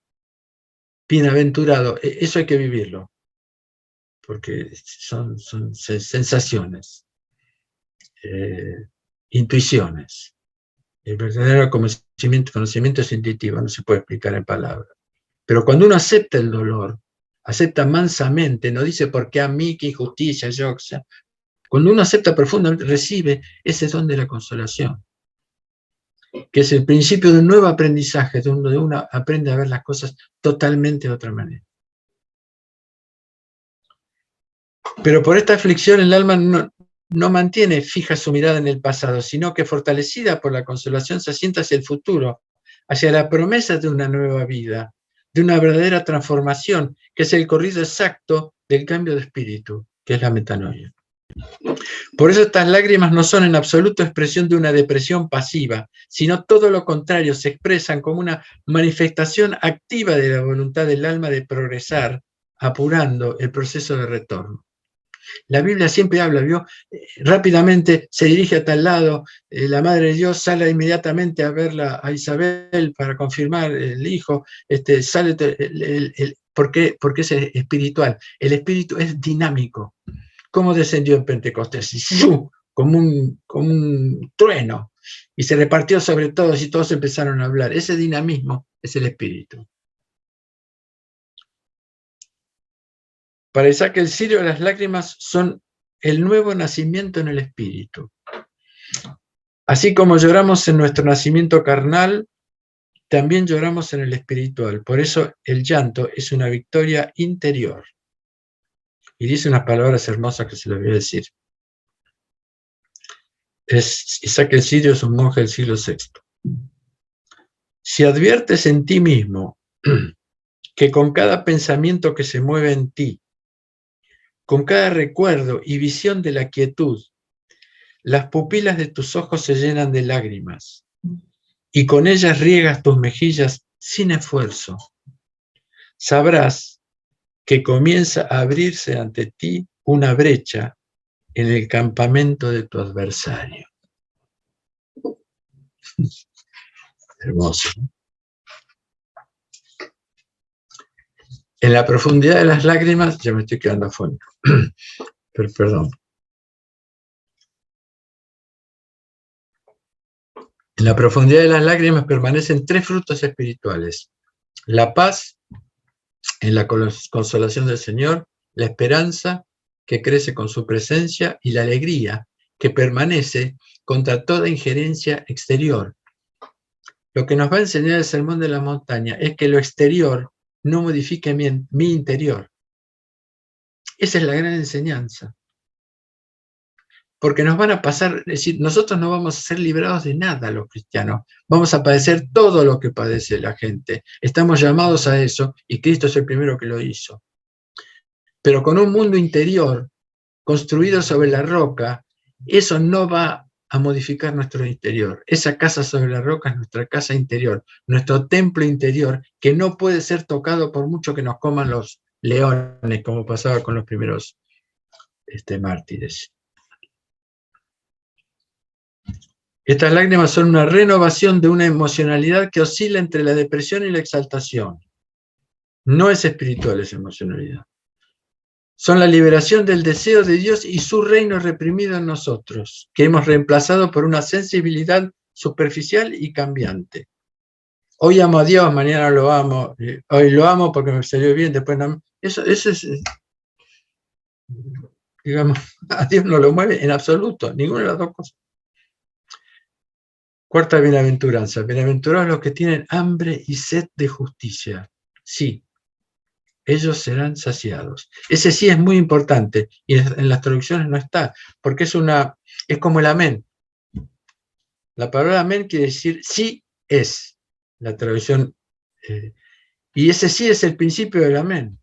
bienaventurado, eso hay que vivirlo, porque son sensaciones, intuiciones. El verdadero conocimiento es intuitivo, no se puede explicar en palabras. Pero cuando uno acepta el dolor, acepta mansamente, no dice por qué a mí, qué injusticia, yo, o sea, cuando uno acepta profundamente, recibe ese don de la consolación, que es el principio de un nuevo aprendizaje, donde uno aprende a ver las cosas totalmente de otra manera. Pero por esta aflicción el alma no mantiene fija su mirada en el pasado, sino que fortalecida por la consolación se asienta hacia el futuro, hacia la promesa de una nueva vida, de una verdadera transformación, que es el corrido exacto del cambio de espíritu, que es la metanoia. Por eso estas lágrimas no son en absoluto expresión de una depresión pasiva, sino todo lo contrario, se expresan como una manifestación activa de la voluntad del alma de progresar, apurando el proceso de retorno. La Biblia siempre habla, ¿vio? Rápidamente se dirige a tal lado, la Madre de Dios sale inmediatamente a verla a Isabel para confirmar el hijo, sale porque es espiritual. El espíritu es dinámico. ¿Cómo descendió en Pentecostés? Como un trueno, y se repartió sobre todos y todos empezaron a hablar. Ese dinamismo es el espíritu. Para Isaac el cirio, las lágrimas son el nuevo nacimiento en el espíritu. Así como lloramos en nuestro nacimiento carnal, también lloramos en el espiritual. Por eso el llanto es una victoria interior. Y dice unas palabras hermosas que se las voy a decir. Isaac el sirio es un monje del siglo VI. Si adviertes en ti mismo que con cada pensamiento que se mueve en ti, con cada recuerdo y visión de la quietud, las pupilas de tus ojos se llenan de lágrimas, y con ellas riegas tus mejillas sin esfuerzo, sabrás que comienza a abrirse ante ti una brecha en el campamento de tu adversario. Hermoso, ¿no? En la profundidad de las lágrimas, ya me estoy quedando afónico, pero perdón. En la profundidad de las lágrimas permanecen 3 frutos espirituales: la paz en la consolación del Señor, la esperanza que crece con su presencia y la alegría que permanece contra toda injerencia exterior. Lo que nos va a enseñar el Sermón de la Montaña es que lo exterior no modifique mi interior. Esa es la gran enseñanza. Porque nos van a pasar, es decir, nosotros no vamos a ser librados de nada los cristianos. Vamos a padecer todo lo que padece la gente. Estamos llamados a eso y Cristo es el primero que lo hizo. Pero con un mundo interior construido sobre la roca, eso no va a modificar nuestro interior. Esa casa sobre la roca es nuestra casa interior, nuestro templo interior, que no puede ser tocado por mucho que nos coman los leones, como pasaba con los primeros mártires. Estas lágrimas son una renovación de una emocionalidad que oscila entre la depresión y la exaltación. No es espiritual esa emocionalidad. Son la liberación del deseo de Dios y su reino reprimido en nosotros, que hemos reemplazado por una sensibilidad superficial y cambiante. Hoy amo a Dios, mañana lo amo, hoy lo amo porque me salió bien, después no. Eso es, digamos, a Dios no lo mueve en absoluto, ninguna de las dos cosas. Cuarta bienaventuranza. Bienaventurados los que tienen hambre y sed de justicia. Sí, ellos serán saciados. Ese sí es muy importante y en las traducciones no está, porque es como el amén. La palabra amén quiere decir sí es, la traducción, y ese sí es el principio del amén.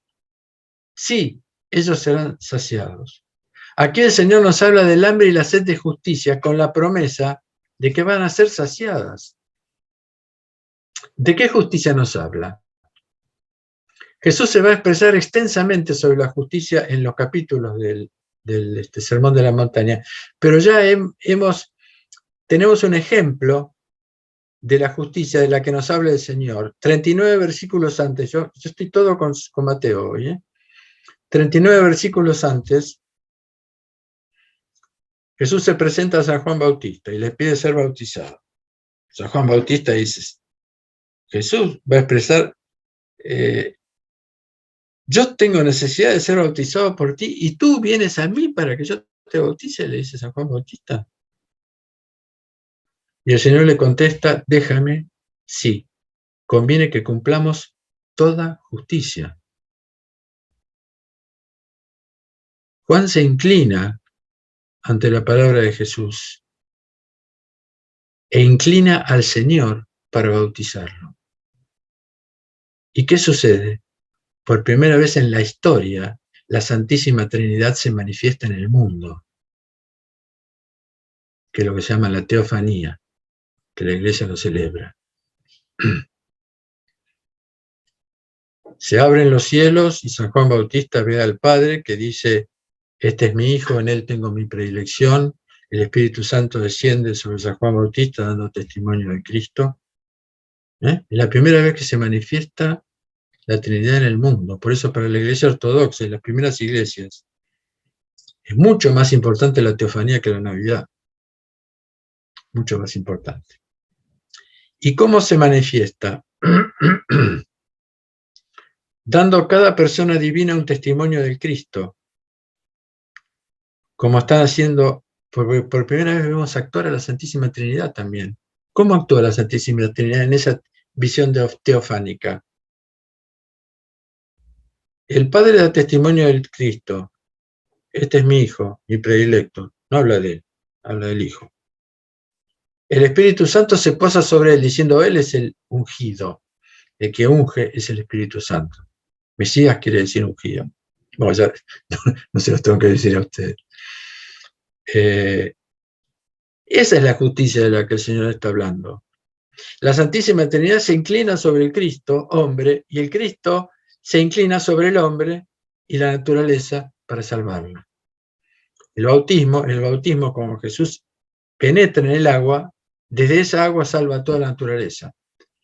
Sí, ellos serán saciados. Aquí el Señor nos habla del hambre y la sed de justicia con la promesa de que van a ser saciadas. ¿De qué justicia nos habla? Jesús se va a expresar extensamente sobre la justicia en los capítulos del Sermón de la Montaña, pero ya tenemos un ejemplo de la justicia de la que nos habla el Señor. 39 versículos antes, yo estoy todo con Mateo hoy, 39 versículos antes, Jesús se presenta a San Juan Bautista y le pide ser bautizado. San Juan Bautista dice, Jesús va a expresar, yo tengo necesidad de ser bautizado por ti y tú vienes a mí para que yo te bautice, le dice San Juan Bautista. Y el Señor le contesta, déjame, sí, conviene que cumplamos toda justicia. Juan se inclina ante la palabra de Jesús e inclina al Señor para bautizarlo. ¿Y qué sucede? Por primera vez en la historia, la Santísima Trinidad se manifiesta en el mundo, que es lo que se llama la teofanía, que la Iglesia lo celebra. Se abren los cielos y San Juan Bautista ve al Padre que dice, este es mi Hijo, en él tengo mi predilección. El Espíritu Santo desciende sobre San Juan Bautista dando testimonio de Cristo. Es la primera vez que se manifiesta la Trinidad en el mundo. Por eso para la Iglesia Ortodoxa y las primeras iglesias es mucho más importante la teofanía que la Navidad. Mucho más importante. ¿Y cómo se manifiesta? Dando a cada persona divina un testimonio del Cristo. Como están haciendo, por primera vez vemos actuar a la Santísima Trinidad también. ¿Cómo actúa la Santísima Trinidad en esa visión teofánica? El Padre da testimonio del Cristo. Este es mi Hijo, mi predilecto. No habla de él, habla del Hijo. El Espíritu Santo se posa sobre él, diciendo, él es el ungido. El que unge es el Espíritu Santo. Mesías quiere decir ungido. Bueno, ya no se los tengo que decir a ustedes. Esa es la justicia de la que el Señor está hablando. La Santísima Trinidad se inclina sobre el Cristo, hombre, y el Cristo se inclina sobre el hombre y la naturaleza para salvarlo. El bautismo, como Jesús penetra en el agua, Desde esa agua salva a toda la naturaleza.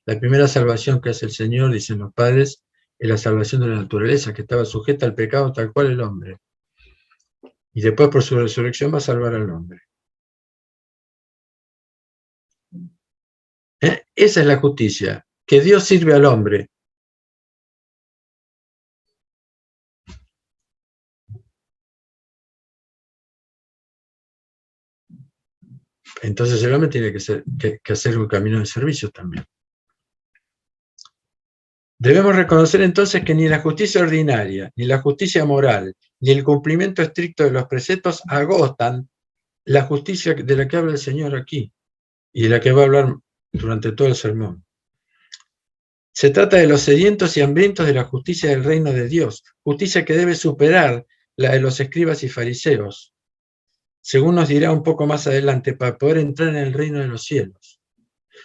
La primera salvación que hace el Señor, dicen los padres, es la salvación de la naturaleza, que estaba sujeta al pecado tal cual el hombre. Y después por su resurrección va a salvar al hombre. Esa es la justicia, que Dios sirve al hombre. Entonces el hombre tiene que hacer un camino de servicio también. Debemos reconocer entonces que ni la justicia ordinaria, ni la justicia moral, ni el cumplimiento estricto de los preceptos agotan la justicia de la que habla el Señor aquí, y de la que va a hablar durante todo el sermón. Se trata de los sedientos y hambrientos de la justicia del reino de Dios, justicia que debe superar la de los escribas y fariseos, según nos dirá un poco más adelante, para poder entrar en el reino de los cielos.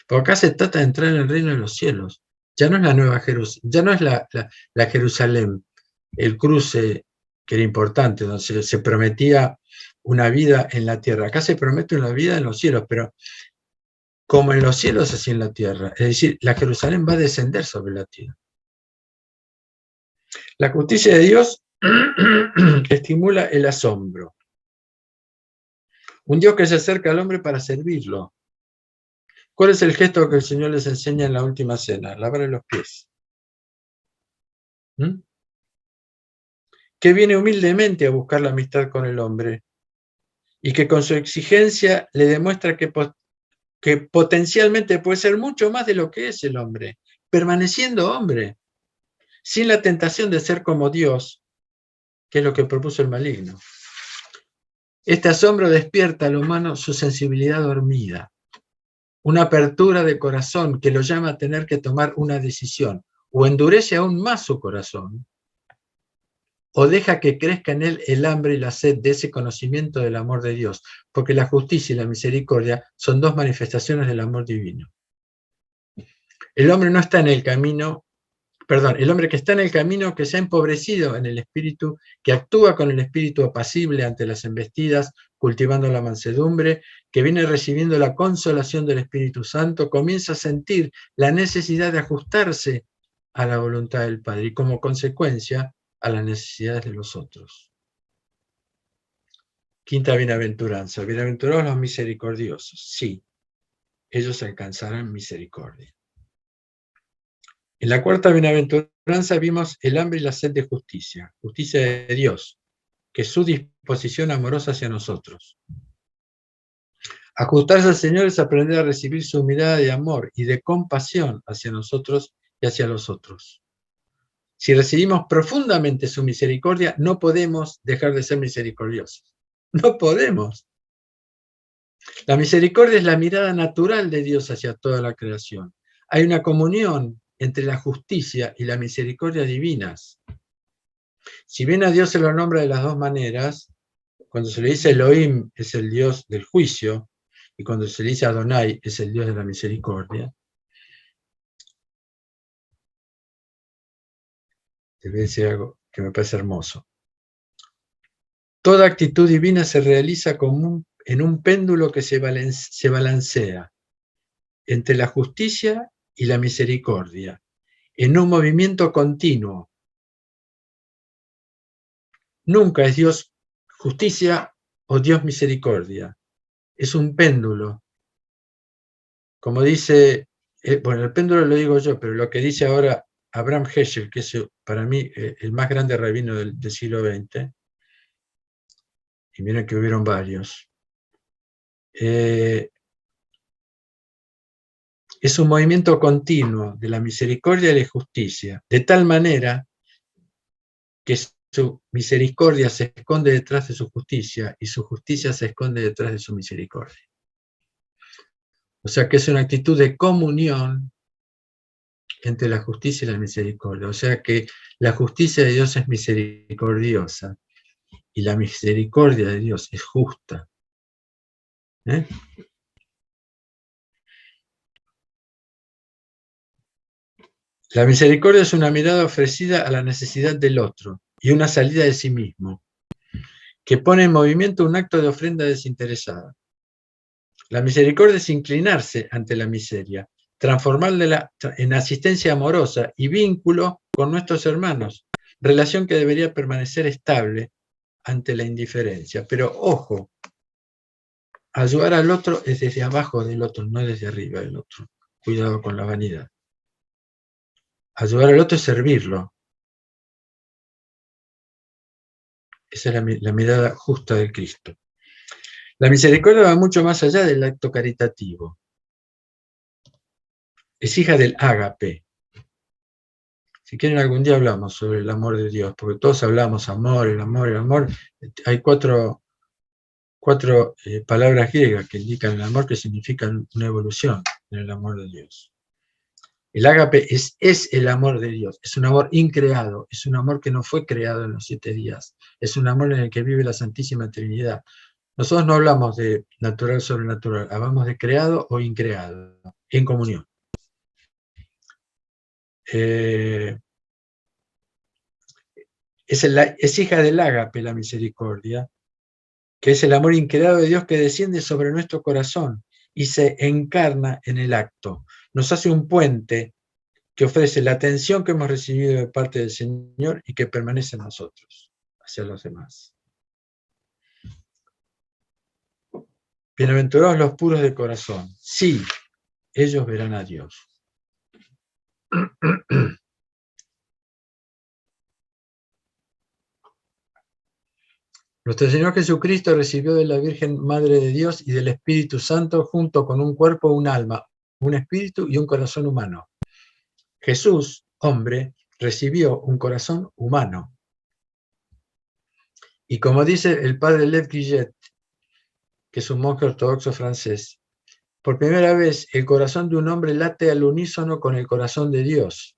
Porque acá se trata de entrar en el reino de los cielos. Ya no es la nueva Jerusalén, ya no es la Jerusalén, el cruce que era importante, donde se prometía una vida en la tierra. Acá se promete una vida en los cielos, pero como en los cielos, así en la tierra. Es decir, la Jerusalén va a descender sobre la tierra. La justicia de Dios estimula el asombro. Un Dios que se acerca al hombre para servirlo. ¿Cuál es el gesto que el Señor les enseña en la última cena? Lavarle los pies. Que viene humildemente a buscar la amistad con el hombre y que con su exigencia le demuestra que potencialmente puede ser mucho más de lo que es el hombre, permaneciendo hombre, sin la tentación de ser como Dios, que es lo que propuso el maligno. Este asombro despierta al humano su sensibilidad dormida, una apertura de corazón que lo llama a tener que tomar una decisión, o endurece aún más su corazón, o deja que crezca en él el hambre y la sed de ese conocimiento del amor de Dios, porque la justicia y la misericordia son dos manifestaciones del amor divino. El hombre no está en el camino, el hombre que está en el camino, que se ha empobrecido en el espíritu, que actúa con el espíritu apacible ante las embestidas, cultivando la mansedumbre, que viene recibiendo la consolación del Espíritu Santo, comienza a sentir la necesidad de ajustarse a la voluntad del Padre y como consecuencia a las necesidades de los otros. Quinta bienaventuranza. Bienaventurados los misericordiosos. Sí, ellos alcanzarán misericordia. En la cuarta bienaventuranza vimos el hambre y la sed de justicia, justicia de Dios, que es su disposición amorosa hacia nosotros. Ajustarse al Señor es aprender a recibir su mirada de amor y de compasión hacia nosotros y hacia los otros. Si recibimos profundamente su misericordia, no podemos dejar de ser misericordiosos. No podemos. La misericordia es la mirada natural de Dios hacia toda la creación. Hay una comunión entre la justicia y la misericordia divinas. Si bien a Dios se lo nombra de las dos maneras, cuando se le dice Elohim es el Dios del juicio, y cuando se le dice Adonai es el Dios de la misericordia, debe decir algo que me parece hermoso. Toda actitud divina se realiza como en un péndulo que se balancea entre la justicia y la misericordia, en un movimiento continuo. Nunca es Dios justicia o Dios misericordia. Es un péndulo. Como dice, bueno, el péndulo lo digo yo, pero lo que dice ahora Abraham Heschel, que es para mí el más grande rabino del siglo XX, y miren que hubieron varios, es un movimiento continuo de la misericordia y la justicia, de tal manera que su misericordia se esconde detrás de su justicia y su justicia se esconde detrás de su misericordia. O sea que es una actitud de comunión entre la justicia y la misericordia. O sea que la justicia de Dios es misericordiosa y la misericordia de Dios es justa. La misericordia es una mirada ofrecida a la necesidad del otro y una salida de sí mismo, que pone en movimiento un acto de ofrenda desinteresada. La misericordia es inclinarse ante la miseria, transformarla en asistencia amorosa y vínculo con nuestros hermanos, relación que debería permanecer estable ante la indiferencia. Pero ojo, ayudar al otro es desde abajo del otro, no desde arriba del otro. Cuidado con la vanidad. Ayudar al otro es servirlo. Esa es la mirada justa de Cristo. La misericordia va mucho más allá del acto caritativo. Es hija del ágape. Si quieren, algún día hablamos sobre el amor de Dios, porque todos hablamos amor, el amor, el amor. Hay cuatro palabras griegas que indican el amor, que significan una evolución en el amor de Dios. El ágape es el amor de Dios, es un amor increado, es un amor que no fue creado en los 7 días, es un amor en el que vive la Santísima Trinidad. Nosotros no hablamos de natural sobrenatural, hablamos de creado o increado, en comunión. Es hija del ágape la misericordia, que es el amor increado de Dios que desciende sobre nuestro corazón y se encarna en el acto. Nos hace un puente que ofrece la atención que hemos recibido de parte del Señor y que permanece en nosotros, hacia los demás. Bienaventurados los puros de corazón. Sí, ellos verán a Dios. Nuestro Señor Jesucristo recibió de la Virgen Madre de Dios y del Espíritu Santo junto con un cuerpo, un alma, un espíritu y un corazón humano. Jesús, hombre, recibió un corazón humano. Y como dice el padre Lev Guillet, que es un monje ortodoxo francés, por primera vez el corazón de un hombre late al unísono con el corazón de Dios.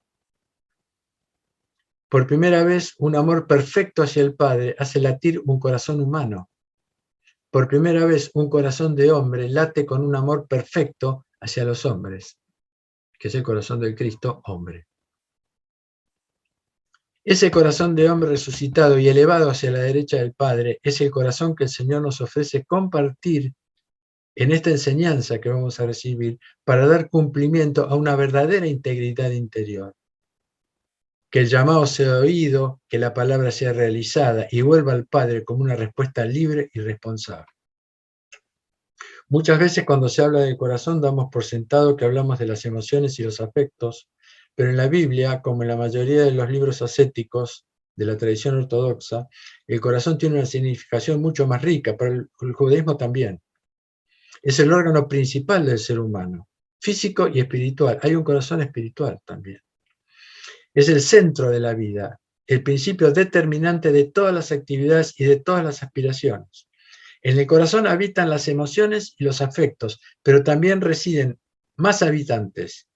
Por primera vez un amor perfecto hacia el Padre hace latir un corazón humano. Por primera vez un corazón de hombre late con un amor perfecto hacia los hombres, que es el corazón del Cristo hombre. Ese corazón de hombre resucitado y elevado hacia la derecha del Padre es el corazón que el Señor nos ofrece compartir en esta enseñanza que vamos a recibir para dar cumplimiento a una verdadera integridad interior. Que el llamado sea oído, que la palabra sea realizada y vuelva al Padre como una respuesta libre y responsable. Muchas veces cuando se habla del corazón damos por sentado que hablamos de las emociones y los afectos, pero en la Biblia, como en la mayoría de los libros ascéticos de la tradición ortodoxa, el corazón tiene una significación mucho más rica, para el judaísmo también. Es el órgano principal del ser humano, físico y espiritual. Hay un corazón espiritual también. Es el centro de la vida, el principio determinante de todas las actividades y de todas las aspiraciones. En el corazón habitan las emociones y los afectos, pero también residen más habitantes.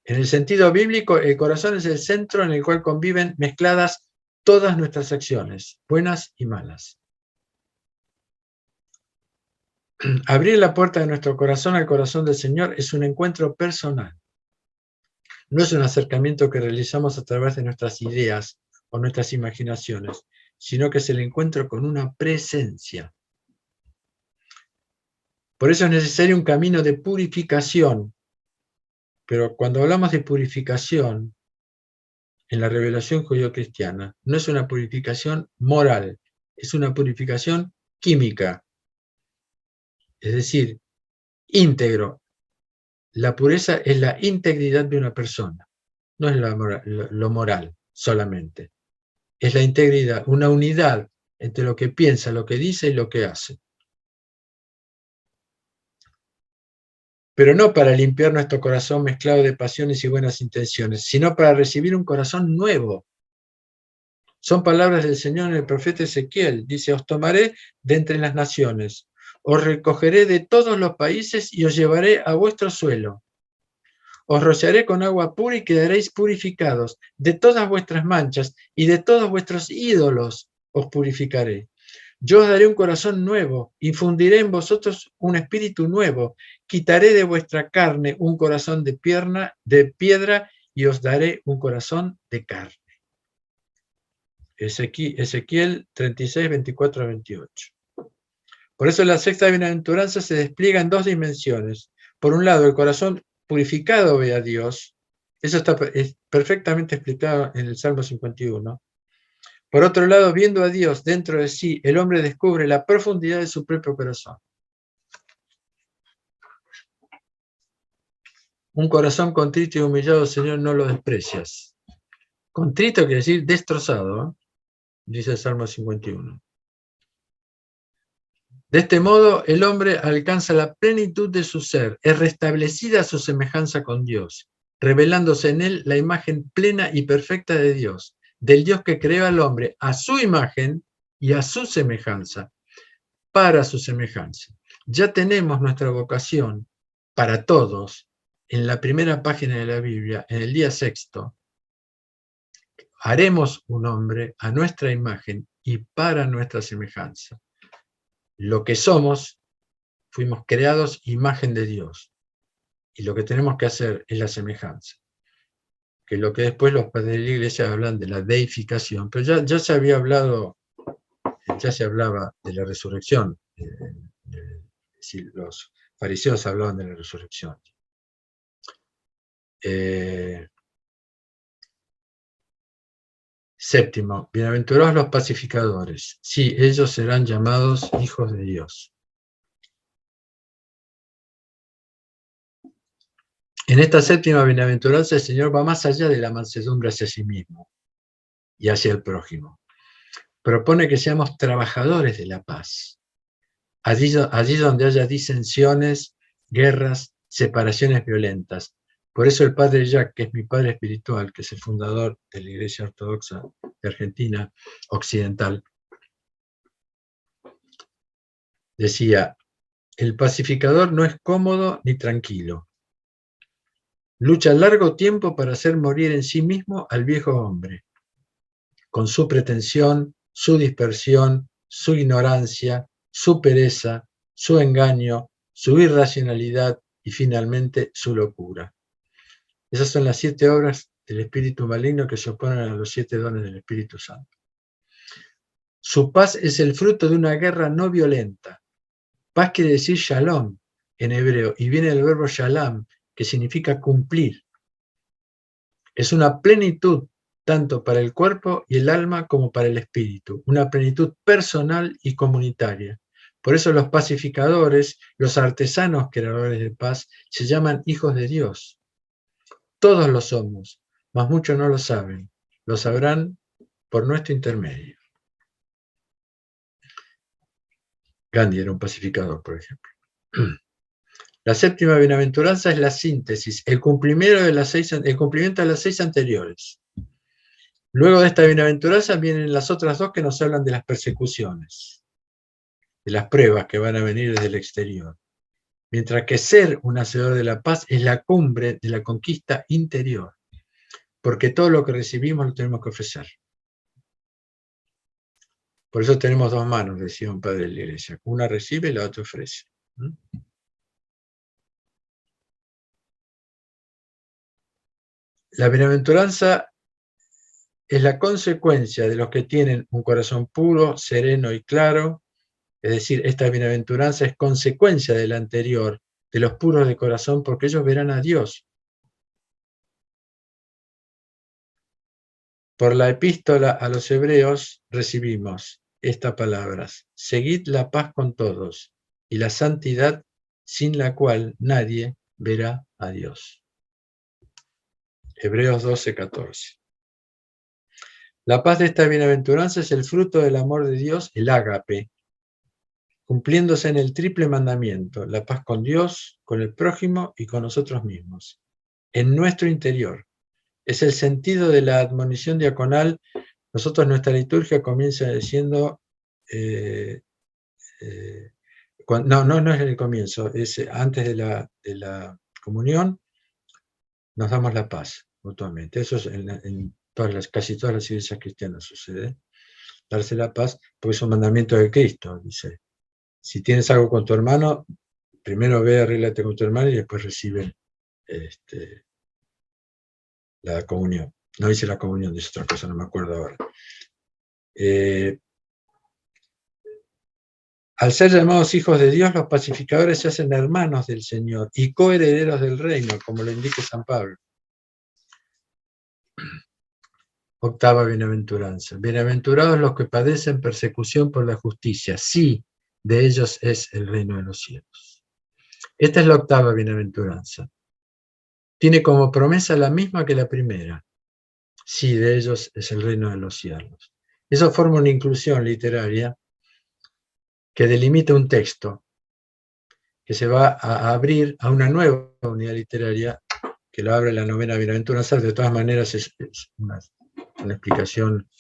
En el sentido bíblico, el corazón es el centro en el cual conviven mezcladas todas nuestras acciones, buenas y malas. Abrir la puerta de nuestro corazón al corazón del Señor es un encuentro personal. No es un acercamiento que realizamos a través de nuestras ideas o nuestras imaginaciones, sino que es el encuentro con una presencia. Por eso es necesario un camino de purificación. Pero cuando hablamos de purificación en la revelación judío-cristiana, no es una purificación moral, es una purificación química. Es decir, íntegro. La pureza es la integridad de una persona, no es lo moral solamente. Es la integridad, una unidad entre lo que piensa, lo que dice y lo que hace. Pero no para limpiar nuestro corazón mezclado de pasiones y buenas intenciones, sino para recibir un corazón nuevo. Son palabras del Señor en el profeta Ezequiel. Dice, os tomaré de entre las naciones, os recogeré de todos los países y os llevaré a vuestro suelo. Os rociaré con agua pura y quedaréis purificados. De todas vuestras manchas y de todos vuestros ídolos os purificaré. Yo os daré un corazón nuevo, infundiré en vosotros un espíritu nuevo, quitaré de vuestra carne un corazón de piedra y os daré un corazón de carne. Ezequiel 36, 24 a 28. Por eso la sexta bienaventuranza se despliega en dos dimensiones. Por un lado, el corazón purificado ve a Dios. Eso está perfectamente explicado en el Salmo 51. Por otro lado, viendo a Dios dentro de sí, el hombre descubre la profundidad de su propio corazón. Un corazón contrito y humillado, Señor, no lo desprecias. Contrito quiere decir destrozado, ¿eh? Dice el Salmo 51. De este modo, el hombre alcanza la plenitud de su ser, es restablecida su semejanza con Dios, revelándose en él la imagen plena y perfecta de Dios, del Dios que creó al hombre a su imagen y a su semejanza, para su semejanza. Ya tenemos nuestra vocación para todos en la primera página de la Biblia, en el día sexto. Haremos un hombre a nuestra imagen y para nuestra semejanza. Lo que somos, fuimos creados imagen de Dios. Y lo que tenemos que hacer es la semejanza. Que es lo que después los padres de la Iglesia hablan de la deificación. Pero ya se había hablado, ya se hablaba de la resurrección. Si los fariseos hablaban de la resurrección. Séptimo, bienaventurados los pacificadores. Sí, ellos serán llamados hijos de Dios. En esta séptima bienaventuranza el Señor va más allá de la mansedumbre hacia sí mismo y hacia el prójimo. Propone que seamos trabajadores de la paz. Allí donde haya disensiones, guerras, separaciones violentas. Por eso el padre Jacques, que es mi padre espiritual, que es el fundador de la Iglesia Ortodoxa de Argentina Occidental, decía, el pacificador no es cómodo ni tranquilo. Lucha largo tiempo para hacer morir en sí mismo al viejo hombre, con su pretensión, su dispersión, su ignorancia, su pereza, su engaño, su irracionalidad y finalmente su locura. Esas son las 7 obras del espíritu maligno que se oponen a los 7 dones del Espíritu Santo. Su paz es el fruto de una guerra no violenta. Paz quiere decir shalom en hebreo y viene del verbo shalom, que significa cumplir. Es una plenitud tanto para el cuerpo y el alma como para el espíritu, una plenitud personal y comunitaria. Por eso los pacificadores, los artesanos creadores de paz, se llaman hijos de Dios. Todos lo somos, mas muchos no lo saben. Lo sabrán por nuestro intermedio. Gandhi era un pacificador, por ejemplo. La séptima bienaventuranza es la síntesis, el cumplimiento de las 6 anteriores. Luego de esta bienaventuranza vienen las otras 2 que nos hablan de las persecuciones, de las pruebas que van a venir desde el exterior. Mientras que ser un hacedor de la paz es la cumbre de la conquista interior, porque todo lo que recibimos lo tenemos que ofrecer. Por eso tenemos 2 manos, decía un padre de la Iglesia. Una recibe y la otra ofrece. La bienaventuranza es la consecuencia de los que tienen un corazón puro, sereno y claro. Es decir, esta bienaventuranza es consecuencia de la anterior, de los puros de corazón, porque ellos verán a Dios. Por la epístola a los hebreos recibimos estas palabras: seguid la paz con todos y la santidad, sin la cual nadie verá a Dios. Hebreos 12:14. La paz de esta bienaventuranza es el fruto del amor de Dios, el ágape, cumpliéndose en el triple mandamiento: la paz con Dios, con el prójimo y con nosotros mismos, en nuestro interior. Es el sentido de la admonición diaconal. Nosotros, nuestra liturgia comienza diciendo, no es el comienzo, es antes de la comunión, nos damos la paz mutuamente. Eso es en casi todas las iglesias cristianas sucede, darse la paz, porque es un mandamiento de Cristo. Dice, si tienes algo con tu hermano, primero ve, arréglate con tu hermano y después recibe la comunión. No dice la comunión, dice otra cosa, no me acuerdo ahora. Al ser llamados hijos de Dios, los pacificadores se hacen hermanos del Señor y coherederos del reino, como lo indica San Pablo. Octava bienaventuranza. Bienaventurados los que padecen persecución por la justicia. Sí, de ellos es el reino de los cielos. Esta es la octava bienaventuranza. Tiene como promesa la misma que la primera. Sí, de ellos es el reino de los cielos. Eso forma una inclusión literaria que delimita un texto que se va a abrir a una nueva unidad literaria que lo abre la novena bienaventuranza. De todas maneras es una explicación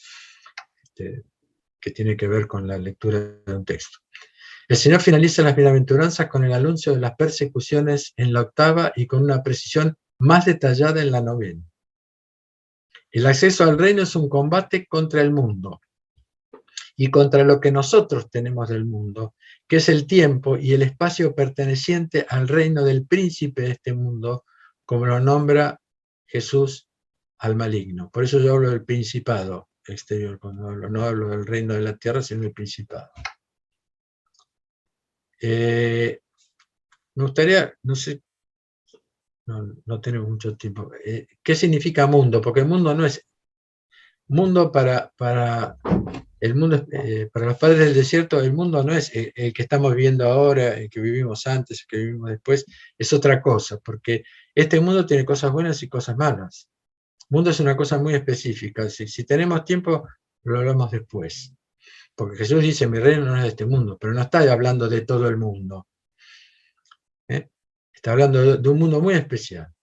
que tiene que ver con la lectura de un texto. El Señor finaliza las bienaventuranzas con el anuncio de las persecuciones en la octava y con una precisión más detallada en la novena. El acceso al reino es un combate contra el mundo y contra lo que nosotros tenemos del mundo, que es el tiempo y el espacio perteneciente al reino del príncipe de este mundo, como lo nombra Jesús al maligno. Por eso yo hablo del principado exterior, cuando no hablo del reino de la tierra, sino del principado. Me gustaría, no sé, no tenemos mucho tiempo. ¿Qué significa mundo? Porque el mundo no es mundo para el mundo, para los padres del desierto. El mundo no es el que estamos viviendo ahora, el que vivimos antes, el que vivimos después. Es otra cosa, porque este mundo tiene cosas buenas y cosas malas. Mundo es una cosa muy específica. Si tenemos tiempo, lo hablamos después. Porque Jesús dice, mi reino no es de este mundo, pero no está hablando de todo el mundo. Está hablando de un mundo muy especial.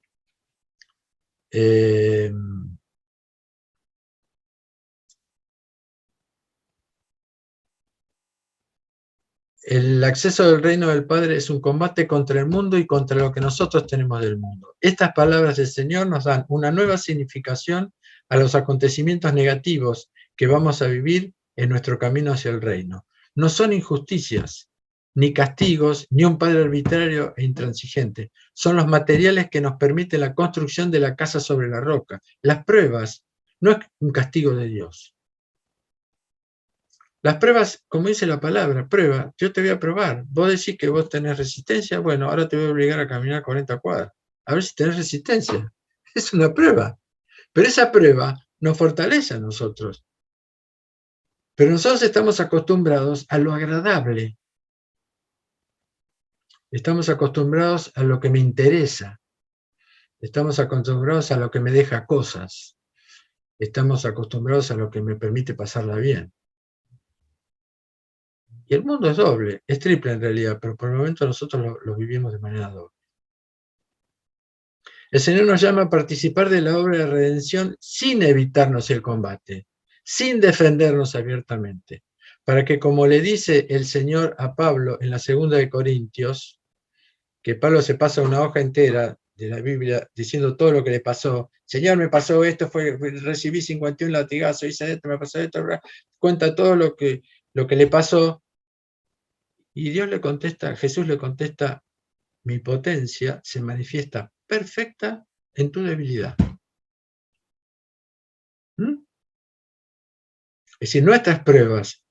El acceso del reino del Padre es un combate contra el mundo y contra lo que nosotros tenemos del mundo. Estas palabras del Señor nos dan una nueva significación a los acontecimientos negativos que vamos a vivir en nuestro camino hacia el reino. No son injusticias, ni castigos, ni un Padre arbitrario e intransigente. Son los materiales que nos permiten la construcción de la casa sobre la roca. Las pruebas no es un castigo de Dios. Las pruebas, como dice la palabra, prueba, yo te voy a probar. Vos decís que vos tenés resistencia, bueno, ahora te voy a obligar a caminar 40 cuadras. A ver si tenés resistencia. Es una prueba. Pero esa prueba nos fortalece a nosotros. Pero nosotros estamos acostumbrados a lo agradable. Estamos acostumbrados a lo que me interesa. Estamos acostumbrados a lo que me deja cosas. Estamos acostumbrados a lo que me permite pasarla bien. Y el mundo es doble, es triple en realidad, pero por el momento nosotros lo vivimos de manera doble. El Señor nos llama a participar de la obra de redención sin evitarnos el combate, sin defendernos abiertamente, para que, como le dice el Señor a Pablo en la 2 de Corintios, que Pablo se pasa una hoja entera de la Biblia diciendo todo lo que le pasó. Señor, me pasó esto, recibí 51 latigazos, hice esto, me pasó esto, cuenta todo lo que le pasó. Y Dios le contesta, Jesús le contesta, mi potencia se manifiesta perfecta en tu debilidad. Es decir, nuestras pruebas,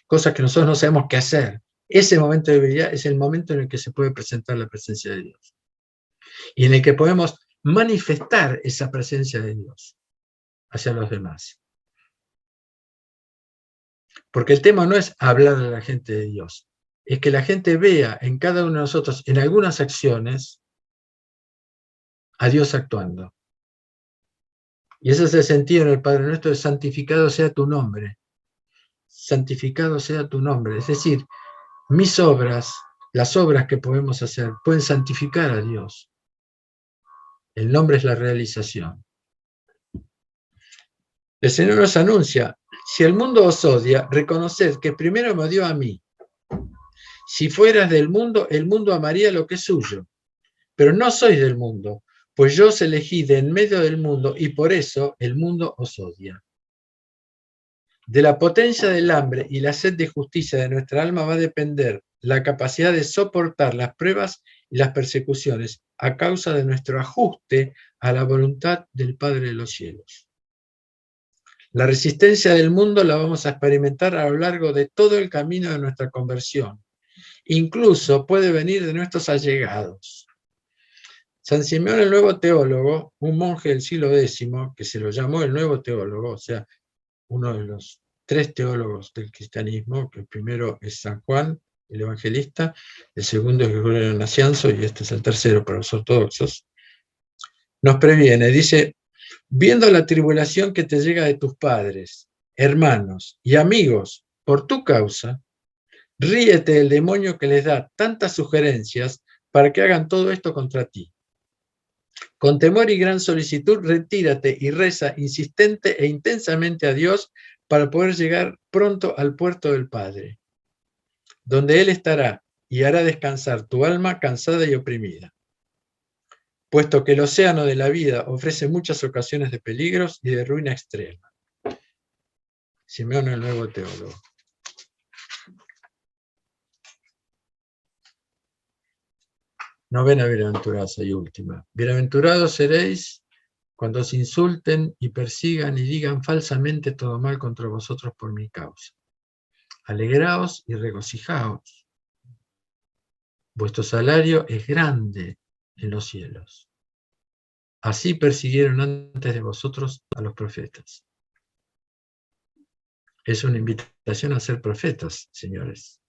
cosas que nosotros no sabemos qué hacer, ese momento de debilidad es el momento en el que se puede presentar la presencia de Dios. Y en el que podemos manifestar esa presencia de Dios hacia los demás. Porque el tema no es hablar a la gente de Dios, es que la gente vea en cada uno de nosotros, en algunas acciones, a Dios actuando. Y ese es el sentido en el Padre Nuestro de santificado sea tu nombre. Santificado sea tu nombre. Es decir, mis obras, las obras que podemos hacer, pueden santificar a Dios. El nombre es la realización. El Señor nos anuncia, si el mundo os odia, reconoced que primero me odió a mí. Si fueras del mundo, el mundo amaría lo que es suyo. Pero no sois del mundo, pues yo os elegí de en medio del mundo y por eso el mundo os odia. De la potencia del hambre y la sed de justicia de nuestra alma va a depender la capacidad de soportar las pruebas y las persecuciones a causa de nuestro ajuste a la voluntad del Padre de los cielos. La resistencia del mundo la vamos a experimentar a lo largo de todo el camino de nuestra conversión. Incluso puede venir de nuestros allegados. San Simeón el Nuevo Teólogo, un monje del siglo X, que se lo llamó el Nuevo Teólogo, o sea, uno de los 3 teólogos del cristianismo, que el primero es San Juan, el evangelista, el segundo es Gregorio Nacianzo, y este es el tercero para los ortodoxos, nos previene, dice: viendo la tribulación que te llega de tus padres, hermanos y amigos por tu causa, ríete del demonio que les da tantas sugerencias para que hagan todo esto contra ti. Con temor y gran solicitud, retírate y reza insistente e intensamente a Dios para poder llegar pronto al puerto del Padre, donde Él estará y hará descansar tu alma cansada y oprimida. Puesto que el océano de la vida ofrece muchas ocasiones de peligros y de ruina extrema. Simeón el Nuevo Teólogo. Novena bienaventuranza y última. Bienaventurados seréis cuando os insulten y persigan y digan falsamente todo mal contra vosotros por mi causa. Alegraos y regocijaos. Vuestro salario es grande en los cielos. Así persiguieron antes de vosotros a los profetas. Es una invitación a ser profetas, señores.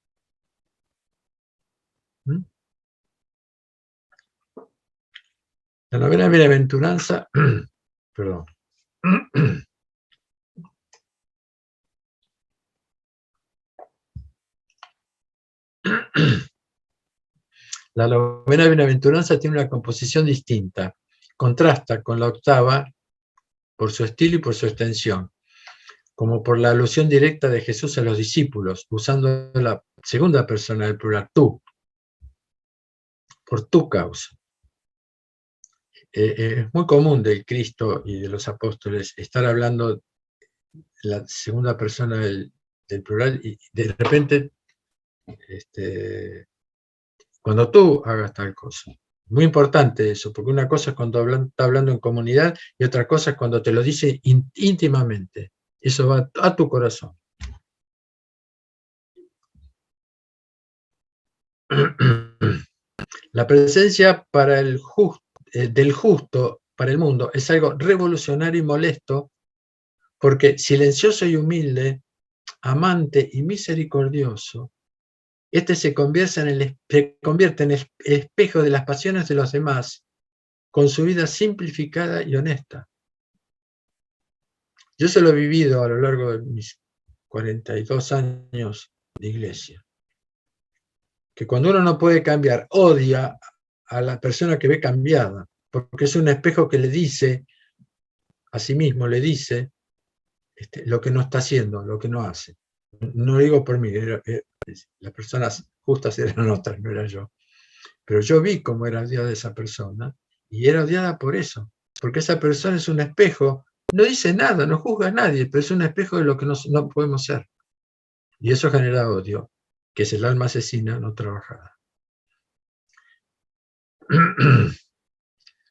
La novena bienaventuranza, perdón. La novena bienaventuranza tiene una composición distinta. Contrasta con la octava por su estilo y por su extensión, como por la alusión directa de Jesús a los discípulos, usando la segunda persona del plural, tú, por tu causa. Es muy común del Cristo y de los apóstoles estar hablando la segunda persona del plural y de repente, cuando tú hagas tal cosa. Muy importante eso, porque una cosa es cuando está hablando en comunidad y otra cosa es cuando te lo dice íntimamente. Eso va a tu corazón. La presencia del justo para el mundo es algo revolucionario y molesto, porque silencioso y humilde, amante y misericordioso, este se convierte en el espejo de las pasiones de los demás, con su vida simplificada y honesta. Yo se lo he vivido a lo largo de mis 42 años de iglesia. Que cuando uno no puede cambiar, odia a la persona que ve cambiada, porque es un espejo que le dice, a sí mismo le dice, lo que no está haciendo, lo que no hace. No lo digo por mí, las personas justas eran otras, no era yo. Pero yo vi cómo era odiada esa persona, y era odiada por eso, porque esa persona es un espejo, no dice nada, no juzga a nadie, pero es un espejo de lo que no podemos ser. Y eso genera odio, que es el alma asesina no trabajada.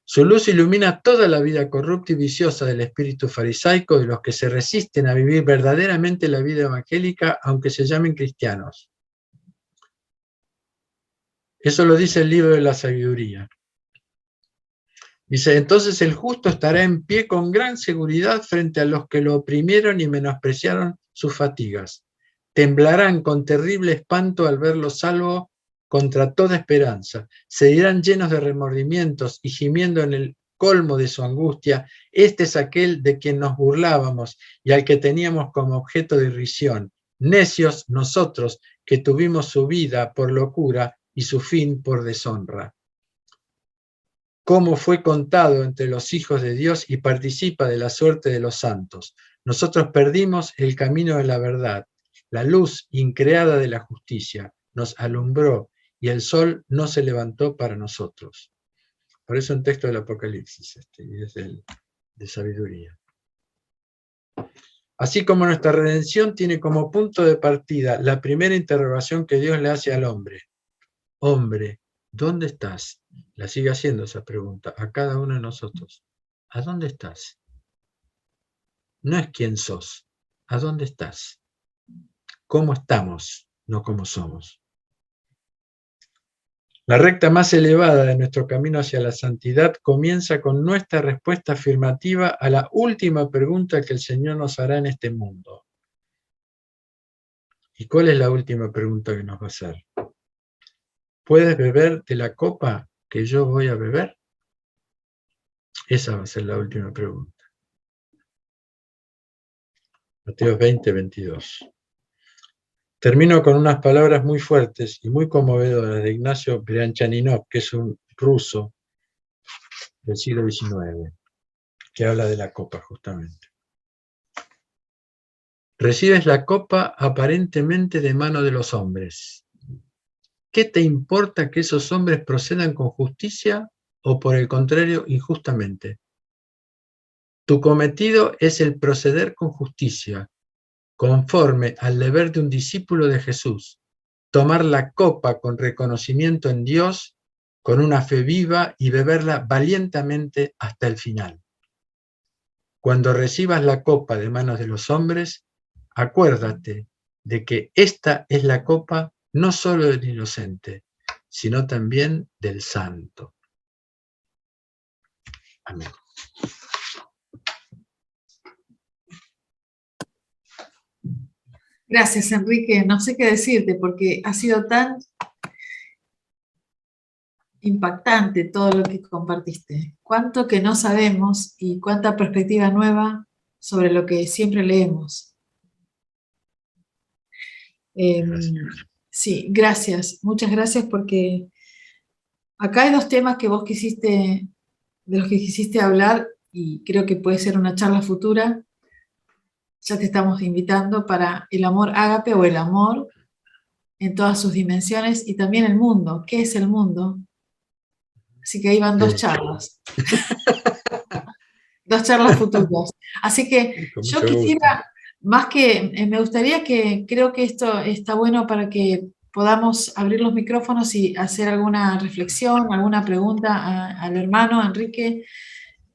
Su luz ilumina toda la vida corrupta y viciosa del espíritu farisaico de los que se resisten a vivir verdaderamente la vida evangélica, aunque se llamen cristianos. Eso lo dice el libro de la sabiduría. Dice: entonces el justo estará en pie con gran seguridad frente a los que lo oprimieron y menospreciaron sus fatigas. Temblarán con terrible espanto al verlo salvo contra toda esperanza. Se irán llenos de remordimientos y gimiendo en el colmo de su angustia: este es aquel de quien nos burlábamos y al que teníamos como objeto de irrisión. Necios nosotros que tuvimos su vida por locura y su fin por deshonra. Cómo fue contado entre los hijos de Dios y participa de la suerte de los santos. Nosotros perdimos el camino de la verdad. La luz increada de la justicia nos alumbró y el sol no se levantó para nosotros. Por eso un texto del Apocalipsis, y es de sabiduría. Así como nuestra redención tiene como punto de partida la primera interrogación que Dios le hace al hombre. Hombre, ¿dónde estás? La sigue haciendo esa pregunta a cada uno de nosotros. ¿A dónde estás? no es quién sos, ¿a dónde estás? ¿Cómo estamos? No cómo somos. La recta más elevada de nuestro camino hacia la santidad comienza con nuestra respuesta afirmativa a la última pregunta que el Señor nos hará en este mundo. ¿Y cuál es la última pregunta que nos va a hacer? ¿Puedes beber de la copa que yo voy a beber? Esa va a ser la última pregunta. Mateo 20, 22. Termino con unas palabras muy fuertes y muy conmovedoras de Ignacio Brianchaninov, que es un ruso del siglo XIX, que habla de la copa justamente. Recibes la copa aparentemente de mano de los hombres. ¿Qué te importa que esos hombres procedan con justicia o por el contrario injustamente? Tu cometido es el proceder con justicia, conforme al deber de un discípulo de Jesús, tomar la copa con reconocimiento en Dios, con una fe viva y beberla valientemente hasta el final. Cuando recibas la copa de manos de los hombres, acuérdate de que esta es la copa no solo del inocente, sino también del santo. Amén. Gracias, Enrique. No sé qué decirte porque ha sido tan impactante todo lo que compartiste. Cuánto que no sabemos y cuánta perspectiva nueva sobre lo que siempre leemos. Sí, gracias. Muchas gracias porque acá hay dos temas que vos de los que quisiste hablar y creo que puede ser una charla futura. Ya te estamos invitando para el amor ágape o el amor en todas sus dimensiones y también el mundo. ¿Qué es el mundo? Así que ahí van dos charlas. Dos charlas futuras. Así que yo quisiera, más que, me gustaría que, creo que esto está bueno para que podamos abrir los micrófonos y hacer alguna reflexión, alguna pregunta al hermano Enrique.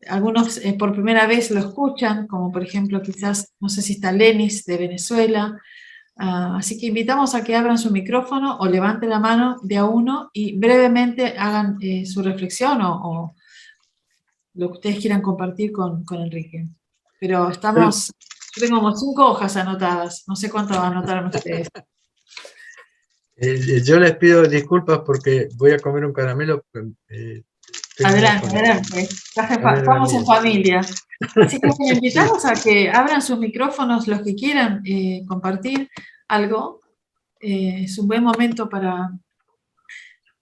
Algunos por primera vez lo escuchan, como por ejemplo quizás, no sé si está Lenis de Venezuela, así que invitamos a que abran su micrófono o levanten la mano de a uno y brevemente hagan su reflexión o lo que ustedes quieran compartir con Enrique. Pero estamos, yo tengo como 5 hojas anotadas, no sé cuánto anotaron ustedes. Yo les pido disculpas porque voy a comer un caramelo. Adelante. Estamos en familia. Así que les invitamos a que abran sus micrófonos los que quieran compartir algo. Es un buen momento para,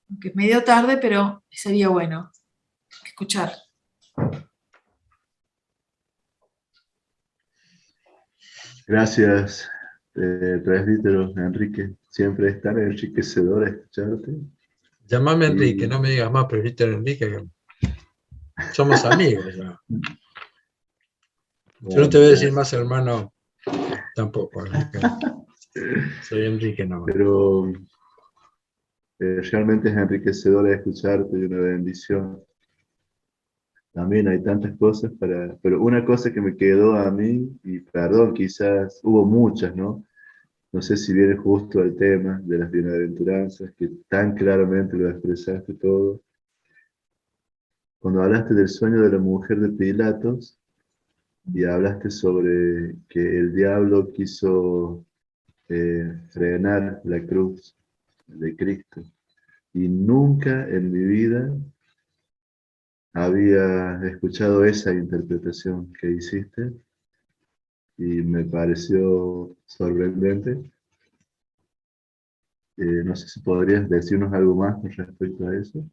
aunque es medio tarde, pero sería bueno escuchar. Gracias, presbítero Enrique. Siempre es tan enriquecedor escucharte. Llámame Enrique, no me digas más presbítero Enrique. Somos amigos ya. Yo no te voy a decir más hermano tampoco. Soy Enrique nomás. Pero realmente es enriquecedor escucharte y una bendición. También hay tantas cosas pero una cosa que me quedó a mí, y perdón, quizás hubo muchas, ¿no? No sé si viene justo al tema de las bienaventuranzas, que tan claramente lo expresaste todo. Cuando hablaste del sueño de la mujer de Pilatos, y hablaste sobre que el diablo quiso frenar la cruz de Cristo. Y nunca en mi vida había escuchado esa interpretación que hiciste y me pareció sorprendente. No sé si podrías decirnos algo más con respecto a eso.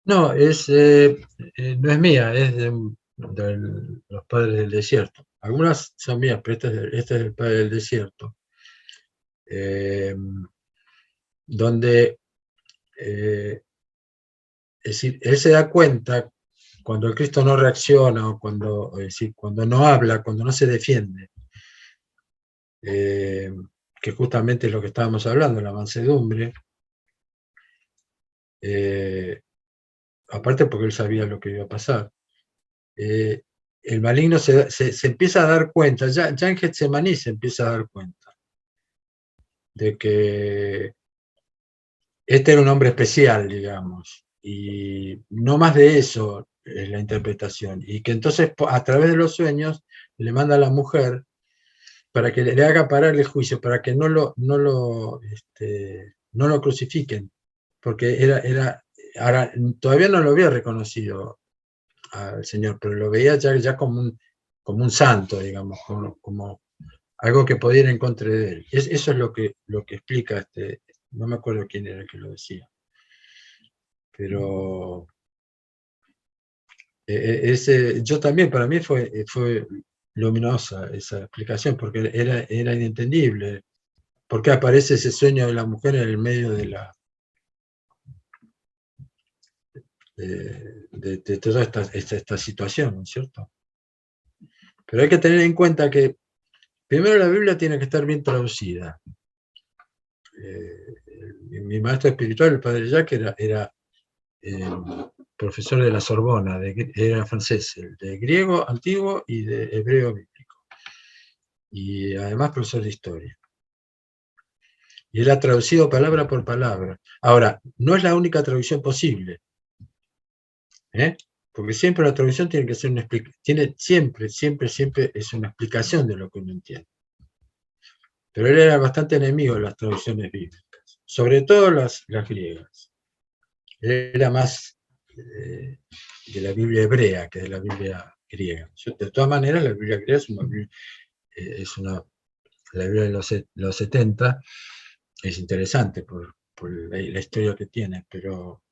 No, no es mía, es de los padres del desierto. Algunas son mías, pero este es el padre del desierto. Donde es decir, él se da cuenta cuando el Cristo no reacciona o cuando no habla, cuando no se defiende, que justamente es lo que estábamos hablando, la mansedumbre, aparte porque él sabía lo que iba a pasar, el maligno se empieza a dar cuenta, ya en Getsemaní se empieza a dar cuenta de que este era un hombre especial, digamos, y no más de eso es la interpretación, y que entonces a través de los sueños le manda a la mujer para que le haga parar el juicio, para que no lo crucifiquen, porque ahora, todavía no lo había reconocido al Señor, pero lo veía ya como un santo, digamos, como algo que podía ir en contra de él. Eso es lo que explica no me acuerdo quién era el que lo decía, pero yo también, para mí fue luminosa esa explicación, porque era inentendible. ¿Por qué aparece ese sueño de la mujer en el medio de toda esta situación, ¿no es cierto? Pero hay que tener en cuenta que primero la Biblia tiene que estar bien traducida. Mi maestro espiritual, el padre Jacques, era profesor de la Sorbona, era francés, de griego antiguo y de hebreo bíblico. Y además profesor de historia. Y él ha traducido palabra por palabra. Ahora, no es la única traducción posible, porque siempre la traducción tiene que ser siempre es una explicación de lo que uno entiende. Pero él era bastante enemigo de las traducciones bíblicas, sobre todo las griegas. Él era más de la Biblia hebrea que de la Biblia griega. De todas maneras, la Biblia griega la Biblia de los 70, es interesante por la historia que tiene, pero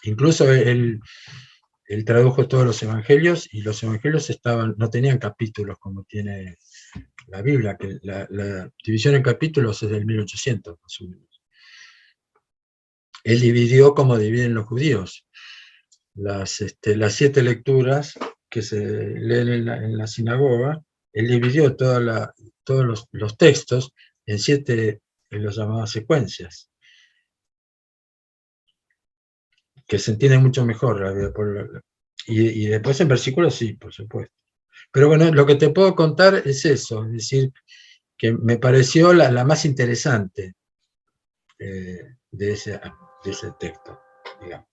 incluso él tradujo todos los evangelios, y los evangelios no tenían capítulos como tiene la Biblia, que la división en capítulos es del 1800, más o menos. Él dividió como dividen los judíos, las 7 lecturas que se leen en la sinagoga. Él dividió todos los textos en 7, en los llamadas secuencias, que se entiende mucho mejor la Biblia. Y después en versículos sí, por supuesto. Pero bueno, lo que te puedo contar es eso, es decir, que me pareció la más interesante de ese texto, digamos.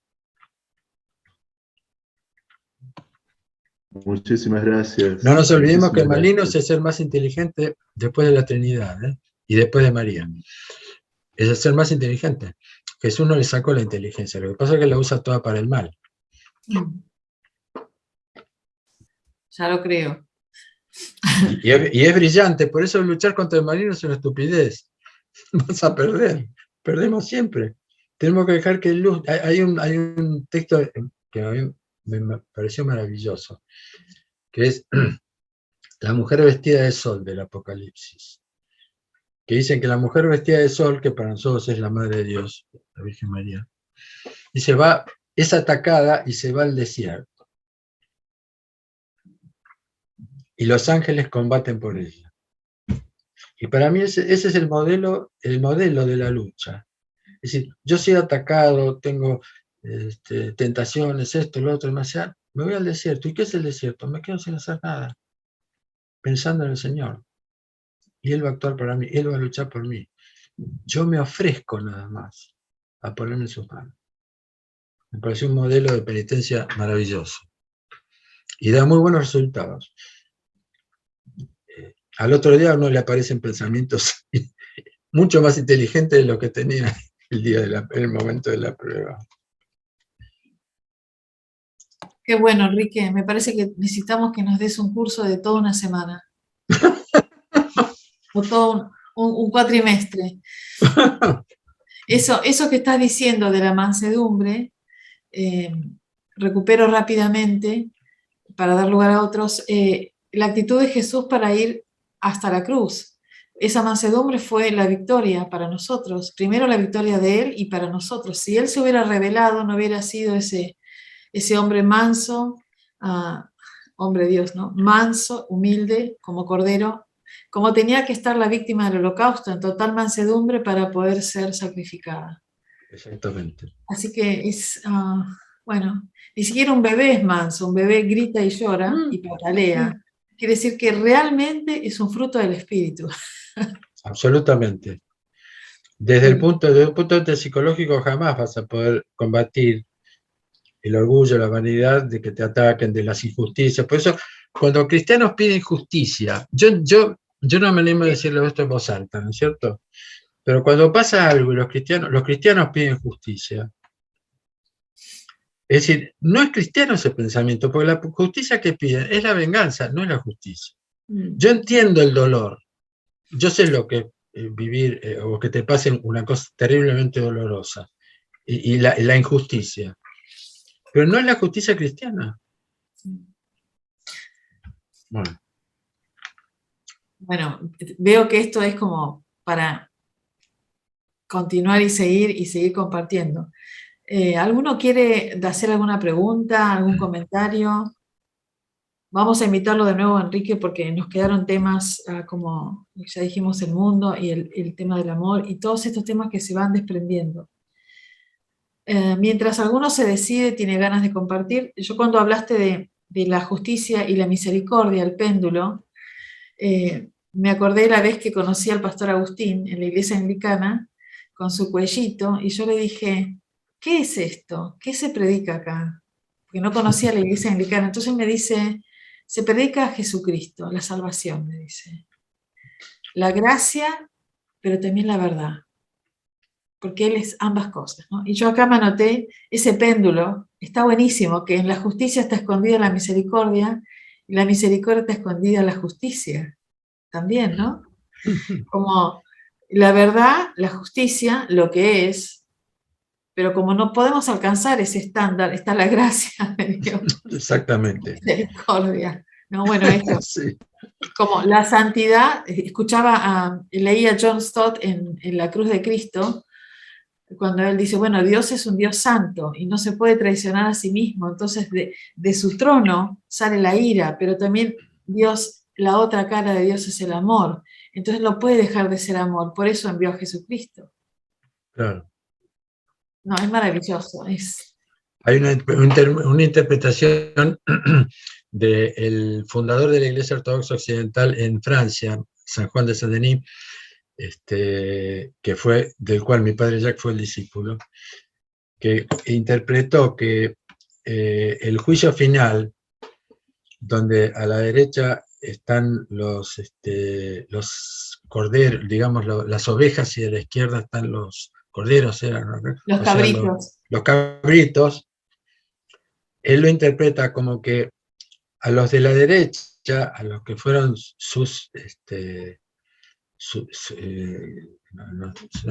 Muchísimas gracias. No nos olvidemos que Muchísimas Malino gracias. es el ser más inteligente después de la Trinidad, y después de María. Es el ser más inteligente. Jesús no le sacó la inteligencia, lo que pasa es que la usa toda para el mal. Ya lo creo. Y es brillante, por eso luchar contra el maligno es una estupidez. Vas a perder, perdemos siempre. Tenemos que dejar que luz. Hay un texto que a mí me pareció maravilloso, que es la mujer vestida de sol del Apocalipsis, que dicen que la mujer vestida de sol, que para nosotros es la Madre de Dios, la Virgen María, y es atacada y se va al desierto. Y los ángeles combaten por ella. Y para mí ese es el modelo de la lucha. Es decir, yo soy atacado, tengo tentaciones, esto, lo otro, demasiado. Me voy al desierto. ¿Y qué es el desierto? Me quedo sin hacer nada, pensando en el Señor. Y Él va a actuar para mí, Él va a luchar por mí. Yo me ofrezco nada más a ponerme en sus manos. Me pareció un modelo de penitencia maravilloso. Y da muy buenos resultados. Al otro día a uno le aparecen pensamientos mucho más inteligentes de lo que tenía el momento de la prueba. Qué bueno, Enrique. Me parece que necesitamos que nos des un curso de toda una semana. O todo un cuatrimestre. Eso que estás diciendo de la mansedumbre, recupero rápidamente para dar lugar a otros, la actitud de Jesús para ir hasta la cruz. Esa mansedumbre fue la victoria para nosotros. Primero la victoria de Él y para nosotros. Si Él se hubiera revelado, no hubiera sido ese hombre manso, hombre Dios, ¿no? Manso, humilde, como cordero, como tenía que estar la víctima del holocausto, en total mansedumbre para poder ser sacrificada. Exactamente. Así que Bueno, ni siquiera un bebé es manso, un bebé grita y llora y patalea. Quiere decir que realmente es un fruto del Espíritu. Absolutamente. Desde un punto de vista psicológico jamás vas a poder combatir el orgullo, la vanidad de que te ataquen, de las injusticias. Por eso, cuando cristianos piden justicia, yo no me animo a decirle esto en voz alta, ¿no es cierto? Pero cuando pasa algo y los cristianos piden justicia, es decir, no es cristiano ese pensamiento, porque la justicia que piden es la venganza, no es la justicia. Yo entiendo el dolor, yo sé lo que vivir o que te pase una cosa terriblemente dolorosa y la injusticia, pero no es la justicia cristiana. Bueno, veo que esto es como para continuar y seguir compartiendo. ¿Alguno quiere hacer alguna pregunta, algún comentario? Vamos a invitarlo de nuevo, Enrique, porque nos quedaron temas como ya dijimos, el mundo y el tema del amor y todos estos temas que se van desprendiendo. Mientras alguno se decide, tiene ganas de compartir, yo cuando hablaste de la justicia y la misericordia, el péndulo, me acordé la vez que conocí al pastor Agustín en la iglesia anglicana con su cuellito y yo le dije, ¿qué es esto? ¿Qué se predica acá? Porque no conocía la iglesia anglicana. Entonces me dice, se predica a Jesucristo, la salvación, me dice. La gracia, pero también la verdad. Porque Él es ambas cosas, ¿no? Y yo acá me anoté ese péndulo, está buenísimo, que en la justicia está escondida la misericordia y la misericordia está escondida la justicia. También, ¿no? Como la verdad, la justicia, lo que es, pero como no podemos alcanzar ese estándar, está la gracia de Dios. Exactamente. Misericordia. No, bueno, esto, Sí. como la santidad, leía a John Stott en La Cruz de Cristo, cuando él dice, bueno, Dios es un Dios santo y no se puede traicionar a sí mismo, entonces de su trono sale la ira, pero también Dios, la otra cara de Dios es el amor, entonces no puede dejar de ser amor, por eso envió a Jesucristo. Claro. No, es maravilloso. Hay una interpretación del fundador de la Iglesia Ortodoxa Occidental en Francia, San Juan de Saint-Denis, que fue, del cual mi padre Jacques fue el discípulo, que interpretó que el juicio final, donde a la derecha están los corderos, digamos, las ovejas, y a la izquierda están los corderos, los cabritos. Los cabritos, él lo interpreta como que a los de la derecha, a los que fueron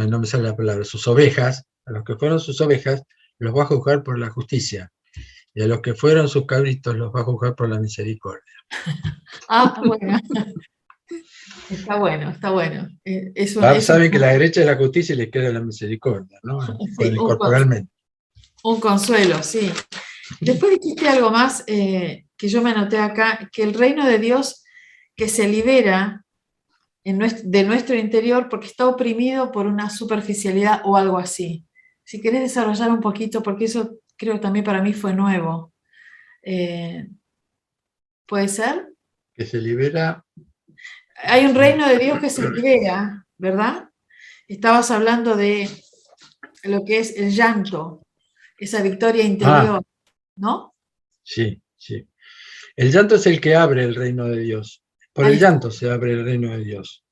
no me sale la palabra, sus ovejas, a los que fueron sus ovejas, los va a juzgar por la justicia, y a los que fueron sus cabritos los va a juzgar por la misericordia. Bueno. Está bueno, está bueno. Saben que la derecha es la justicia y la izquierda es la misericordia, ¿no? Sí, corporalmente. Un consuelo, sí. Después dijiste algo más que yo me anoté acá, que el reino de Dios que se libera de nuestro interior porque está oprimido por una superficialidad o algo así. Si querés desarrollar un poquito, porque eso creo que también para mí fue nuevo. ¿Puede ser? Que se libera. Hay un reino de Dios que se libera, ¿verdad? Estabas hablando de lo que es el llanto, esa victoria interior, ¿no? Sí, sí. El llanto es el que abre el reino de Dios. Por el llanto se abre el reino de Dios.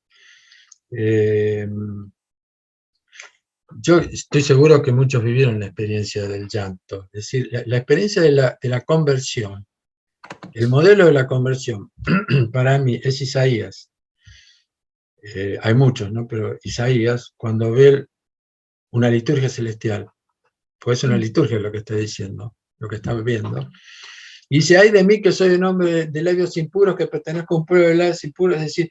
Yo estoy seguro que muchos vivieron la experiencia del llanto. Es decir, la experiencia de la conversión. El modelo de la conversión, para mí, es Isaías. Hay muchos, ¿no? Pero Isaías, cuando ve una liturgia celestial, pues es una liturgia lo que está diciendo, lo que está viendo, y dice, ay de mí que soy un hombre de labios impuros, que pertenezco a un pueblo de labios impuros, es decir,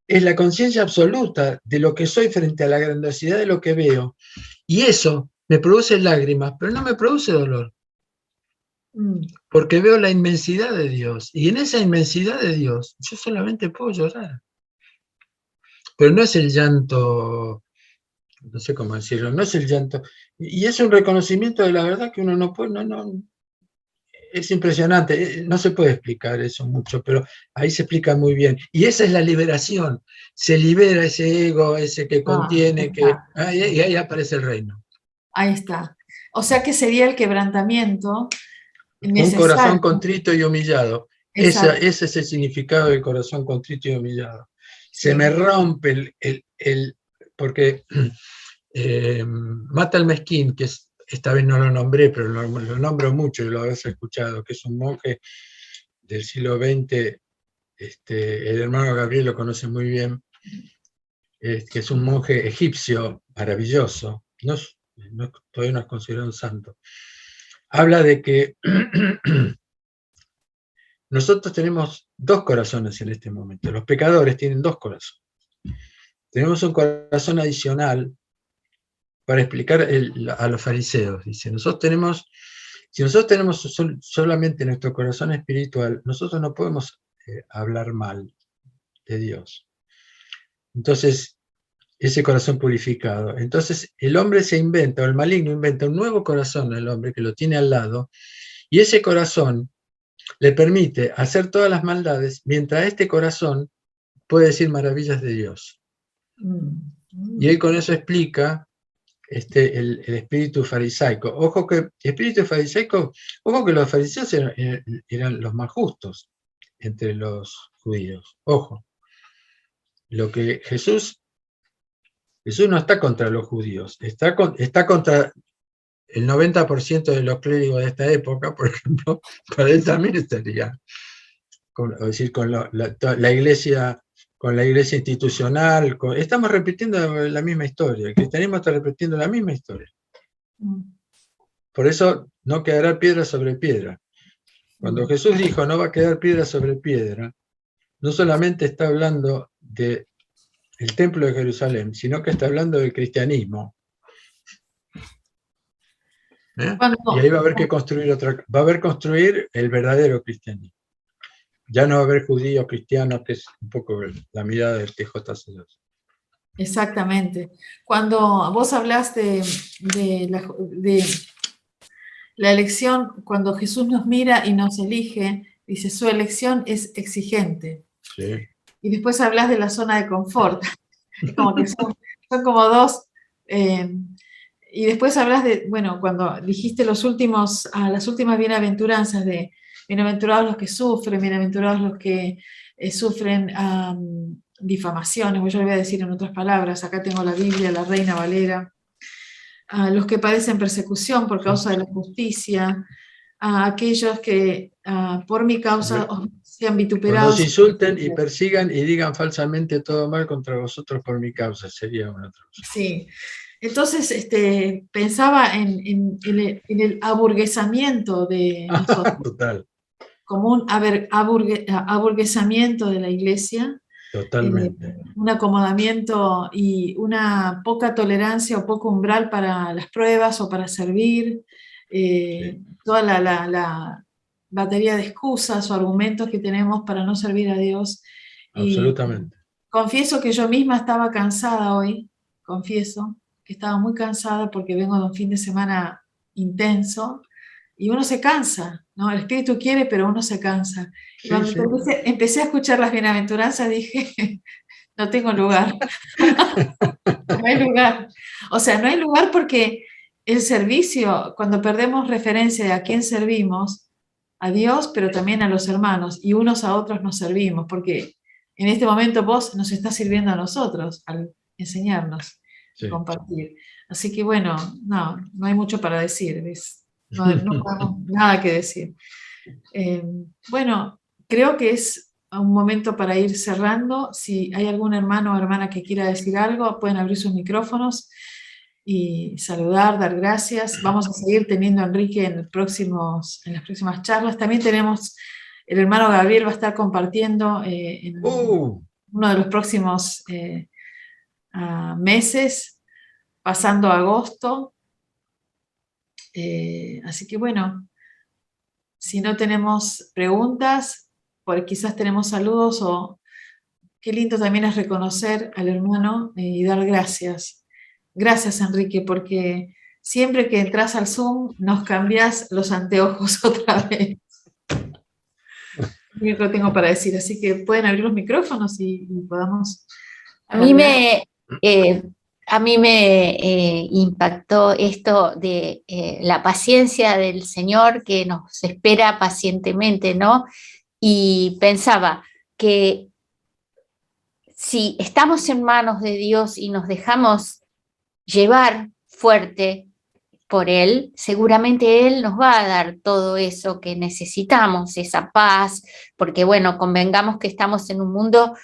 es la conciencia absoluta de lo que soy frente a la grandiosidad de lo que veo, y eso me produce lágrimas, pero no me produce dolor, porque veo la inmensidad de Dios, y en esa inmensidad de Dios yo solamente puedo llorar. Pero no es el llanto no sé cómo decirlo, no es el llanto, y es un reconocimiento de la verdad que uno no puede, es impresionante, no se puede explicar eso mucho, pero ahí se explica muy bien. Y esa es la liberación, se libera ese ego, ese que contiene, y ahí aparece el reino. Ahí está. O sea que sería el quebrantamiento Un corazón necesario. contrito y humillado. Ese es el significado del corazón contrito y humillado. Se me rompe porque Mata al Mesquín, que esta vez no lo nombré, pero lo nombro mucho y lo habéis escuchado, que es un monje del siglo XX, el hermano Gabriel lo conoce muy bien, que es un monje egipcio maravilloso, todavía no es considerado un santo. Habla de que nosotros tenemos dos corazones en este momento, los pecadores tienen dos corazones. Tenemos un corazón adicional para explicar a los fariseos. Dice, si nosotros tenemos solamente nuestro corazón espiritual, nosotros no podemos hablar mal de Dios. Entonces, ese corazón purificado. Entonces, el hombre se inventa, o el maligno inventa un nuevo corazón al hombre que lo tiene al lado, y ese corazón le permite hacer todas las maldades, mientras este corazón puede decir maravillas de Dios. Y él con eso explica el espíritu farisaico. Ojo que los fariseos eran los más justos entre los judíos. Ojo. Lo que Jesús no está contra los judíos, está contra el 90% de los clérigos de esta época, por ejemplo, para él también estaría, con la iglesia, con la iglesia institucional, estamos repitiendo la misma historia, el cristianismo está repitiendo la misma historia. Por eso no quedará piedra sobre piedra. Cuando Jesús dijo no va a quedar piedra sobre piedra, no solamente está hablando del templo de Jerusalén, sino que está hablando del cristianismo. Y ahí va a haber que construir construir el verdadero cristianismo. Ya no va a haber judíos cristianos, que es un poco la mirada del TJ. Exactamente. Cuando vos hablas de la elección, cuando Jesús nos mira y nos elige, dice, su elección es exigente. Sí. Y después hablas de la zona de confort. Es como que son como dos. Y después hablas de, bueno, cuando dijiste las últimas bienaventuranzas de bienaventurados los que sufren, bienaventurados los que sufren difamaciones, yo le voy a decir en otras palabras, acá tengo la Biblia, la Reina Valera, los que padecen persecución por causa de la justicia, a aquellos que por mi causa sean vituperados. Cuando os insulten y persigan y digan falsamente todo mal contra vosotros por mi causa, sería una otra cosa. Sí. Entonces, pensaba en el aburguesamiento de nosotros. Total. Como un aburguesamiento de la iglesia. Totalmente. Un acomodamiento y una poca tolerancia o poco umbral para las pruebas o para servir. Sí. Toda la batería de excusas o argumentos que tenemos para no servir a Dios. Absolutamente. Y confieso que yo misma estaba cansada hoy, confieso que estaba muy cansada porque vengo de un fin de semana intenso y uno se cansa, ¿no? El espíritu quiere, pero uno se cansa. Y cuando empecé a escuchar las bienaventuranzas dije, no tengo lugar. No hay lugar. O sea, no hay lugar porque el servicio, cuando perdemos referencia de a quién servimos, a Dios, pero también a los hermanos, y unos a otros nos servimos, porque en este momento vos nos estás sirviendo a nosotros al enseñarnos. Sí. Compartir. Así que bueno, no hay mucho para decir, ¿ves? No tenemos nada que decir. Bueno, creo que es un momento para ir cerrando. Si hay algún hermano o hermana que quiera decir algo, pueden abrir sus micrófonos y saludar, dar gracias. Vamos a seguir teniendo a Enrique en las próximas charlas. También tenemos, el hermano Gabriel va a estar compartiendo en uno de los próximos meses, pasando agosto. Así que bueno, si no tenemos preguntas, quizás tenemos saludos, o qué lindo también es reconocer al hermano y dar gracias Gracias, Enrique, porque siempre que entras al Zoom nos cambias los anteojos otra vez. Yo lo tengo para decir, así que pueden abrir los micrófonos y podamos... A mí me impactó esto de la paciencia del Señor que nos espera pacientemente, ¿no? Y pensaba que si estamos en manos de Dios y nos dejamos llevar fuerte por Él, seguramente Él nos va a dar todo eso que necesitamos, esa paz, porque bueno, convengamos que estamos en un mundo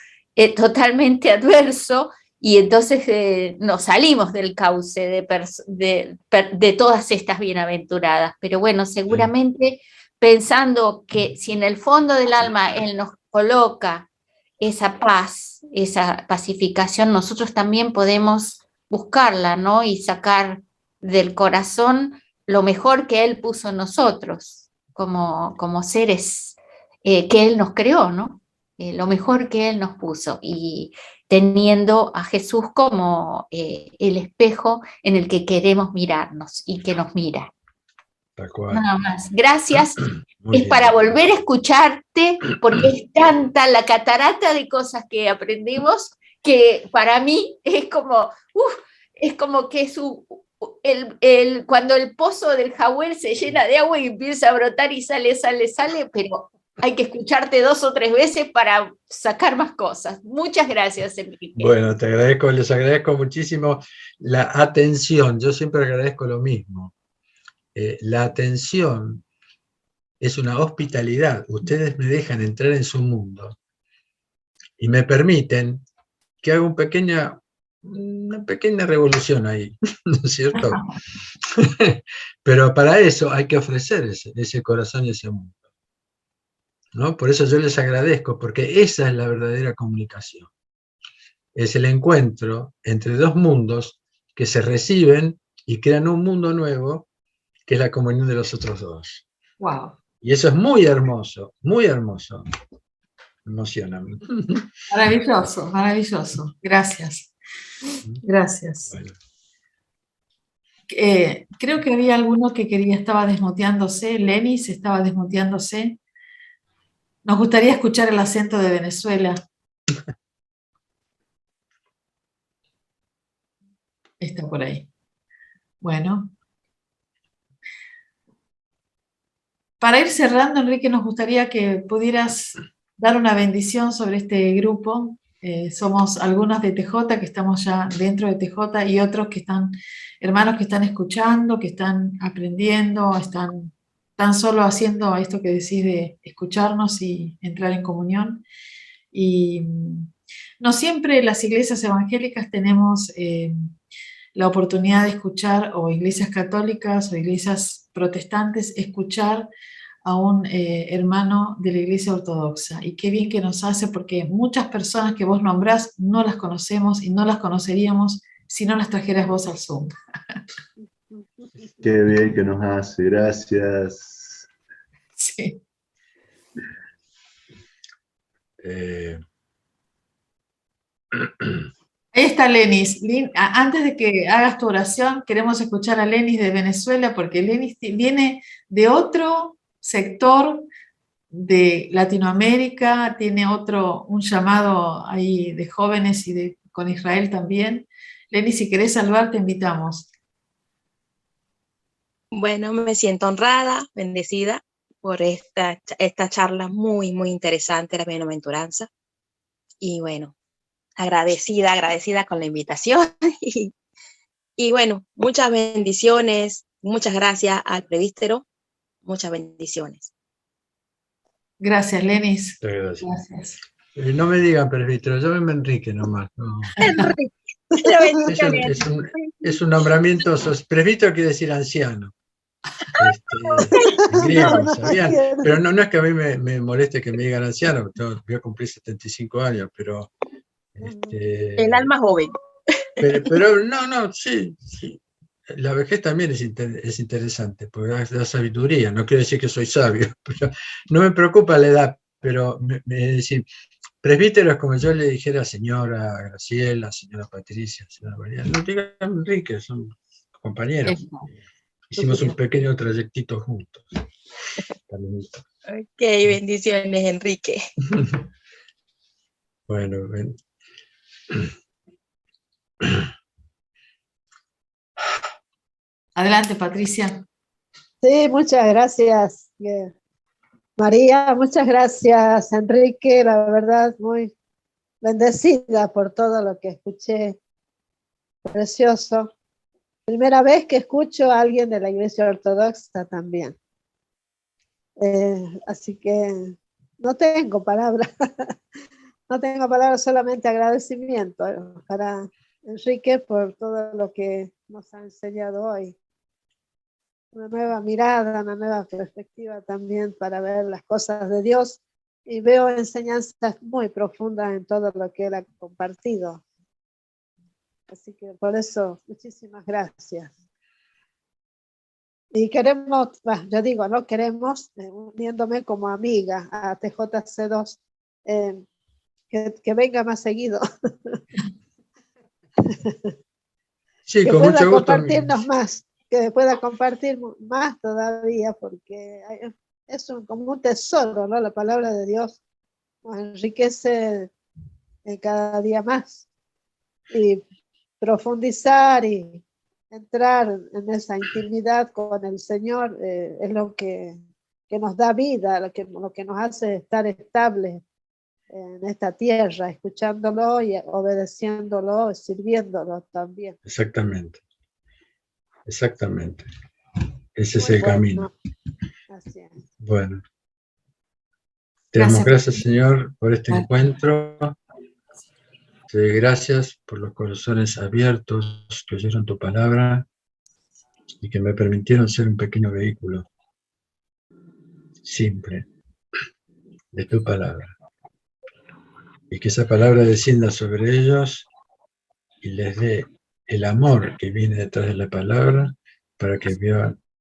totalmente adverso y entonces nos salimos del cauce de todas estas bienaventuradas. Pero bueno, seguramente pensando que si en el fondo del alma Él nos coloca esa paz, esa pacificación, nosotros también podemos buscarla, ¿no? Y sacar del corazón lo mejor que Él puso en nosotros, como seres que Él nos creó, ¿no? Lo mejor que Él nos puso, y teniendo a Jesús como el espejo en el que queremos mirarnos y que nos mira. Tal cual. Nada más. Gracias. Muy Es bien. para volver a escucharte, porque es tanta la catarata de cosas que aprendimos que para mí es como que cuando el pozo del Jawel se llena de agua y empieza a brotar y sale, pero hay que escucharte 2 o 3 veces para sacar más cosas. Muchas gracias, Enrique. Bueno, les agradezco muchísimo la atención. Yo siempre agradezco lo mismo. La atención es una hospitalidad. Ustedes me dejan entrar en su mundo y me permiten que haga una pequeña revolución ahí, ¿no es cierto? Pero para eso hay que ofrecer ese corazón y ese mundo, ¿no? Por eso yo les agradezco, porque esa es la verdadera comunicación. Es el encuentro entre 2 mundos que se reciben y crean un mundo nuevo, que es la comunión de los otros 2. Wow. Y eso es muy hermoso, muy hermoso. Me emociona. Maravilloso, maravilloso. Gracias. Gracias. Bueno. Creo que había alguno que estaba desmuteándose. Lenis estaba desmuteándose. Nos gustaría escuchar el acento de Venezuela. Está por ahí. Bueno. Para ir cerrando, Enrique, nos gustaría que pudieras dar una bendición sobre este grupo. Somos algunos de TJ que estamos ya dentro de TJ y otros que están, hermanos que están escuchando, que están aprendiendo, están tan solo haciendo esto que decís de escucharnos y entrar en comunión. Y no siempre las iglesias evangélicas tenemos la oportunidad de escuchar, o iglesias católicas o iglesias protestantes, escuchar a un hermano de la iglesia ortodoxa. Y qué bien que nos hace, porque muchas personas que vos nombrás no las conocemos y no las conoceríamos si no las trajeras vos al Zoom. Qué bien que nos hace, gracias. Sí. Ahí está Lenis. Antes de que hagas tu oración, queremos escuchar a Lenis de Venezuela, porque Lenis viene de otro sector de Latinoamérica, tiene un llamado ahí de jóvenes y con Israel también. Lenis, si querés salvar, te invitamos. Bueno, me siento honrada, bendecida por esta charla muy, muy interesante, la bienaventuranza. Y bueno, agradecida con la invitación. Y bueno, muchas bendiciones, muchas gracias al presbítero, muchas bendiciones. Gracias, Lenis. Gracias. No me digan presbítero, llámenme Enrique nomás. No. Enrique. Es un nombramiento, presbítero quiere decir anciano. En griego, ¿sabían? Pero no es que a mí me moleste que me digan anciano, voy a cumplir 75 años, pero... el alma joven. Pero no, sí. La vejez también es interesante, porque da sabiduría. No quiero decir que soy sabio, pero no me preocupa la edad, pero Presbítero es como yo le dijera señora Graciela, señora Patricia, señora María. No digan Enrique, son compañeros. Hicimos un pequeño trayectito juntos. Ok, bendiciones, Enrique. Bueno, ven. Adelante, Patricia. Sí, muchas gracias, María. Muchas gracias, Enrique. La verdad, muy bendecida por todo lo que escuché. Precioso. Primera vez que escucho a alguien de la Iglesia Ortodoxa también. Así que no tengo palabras. No tengo palabras, solamente agradecimiento para Enrique por todo lo que nos ha enseñado hoy. Una nueva mirada, una nueva perspectiva también para ver las cosas de Dios, y veo enseñanzas muy profundas en todo lo que él ha compartido. Así que por eso, muchísimas gracias. Y queremos, yo digo, no queremos, uniéndome como amiga a TJC2, que venga más seguido. Sí, que con pueda mucho gusto. Compartirnos más, que pueda compartir más todavía, porque es como un tesoro, ¿no? La palabra de Dios nos enriquece cada día más, y profundizar y entrar en esa intimidad con el Señor es lo que nos da vida, lo que nos hace estar estables en esta tierra, escuchándolo y obedeciéndolo, sirviéndolo también. Exactamente. Exactamente. Ese es Muy el camino. Así es. Bueno. Te damos gracias, Señor, por este Gracias. encuentro. Te doy gracias por los corazones abiertos que oyeron tu palabra y que me permitieron ser un pequeño vehículo simple de tu palabra. Y que esa palabra descienda sobre ellos y les dé el amor que viene detrás de la palabra para que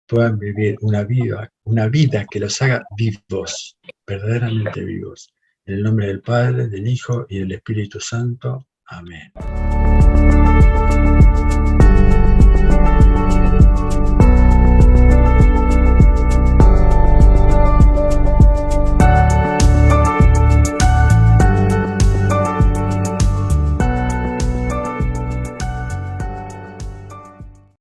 puedan vivir una vida que los haga vivos, verdaderamente vivos. En el nombre del Padre, del Hijo y del Espíritu Santo. Amén.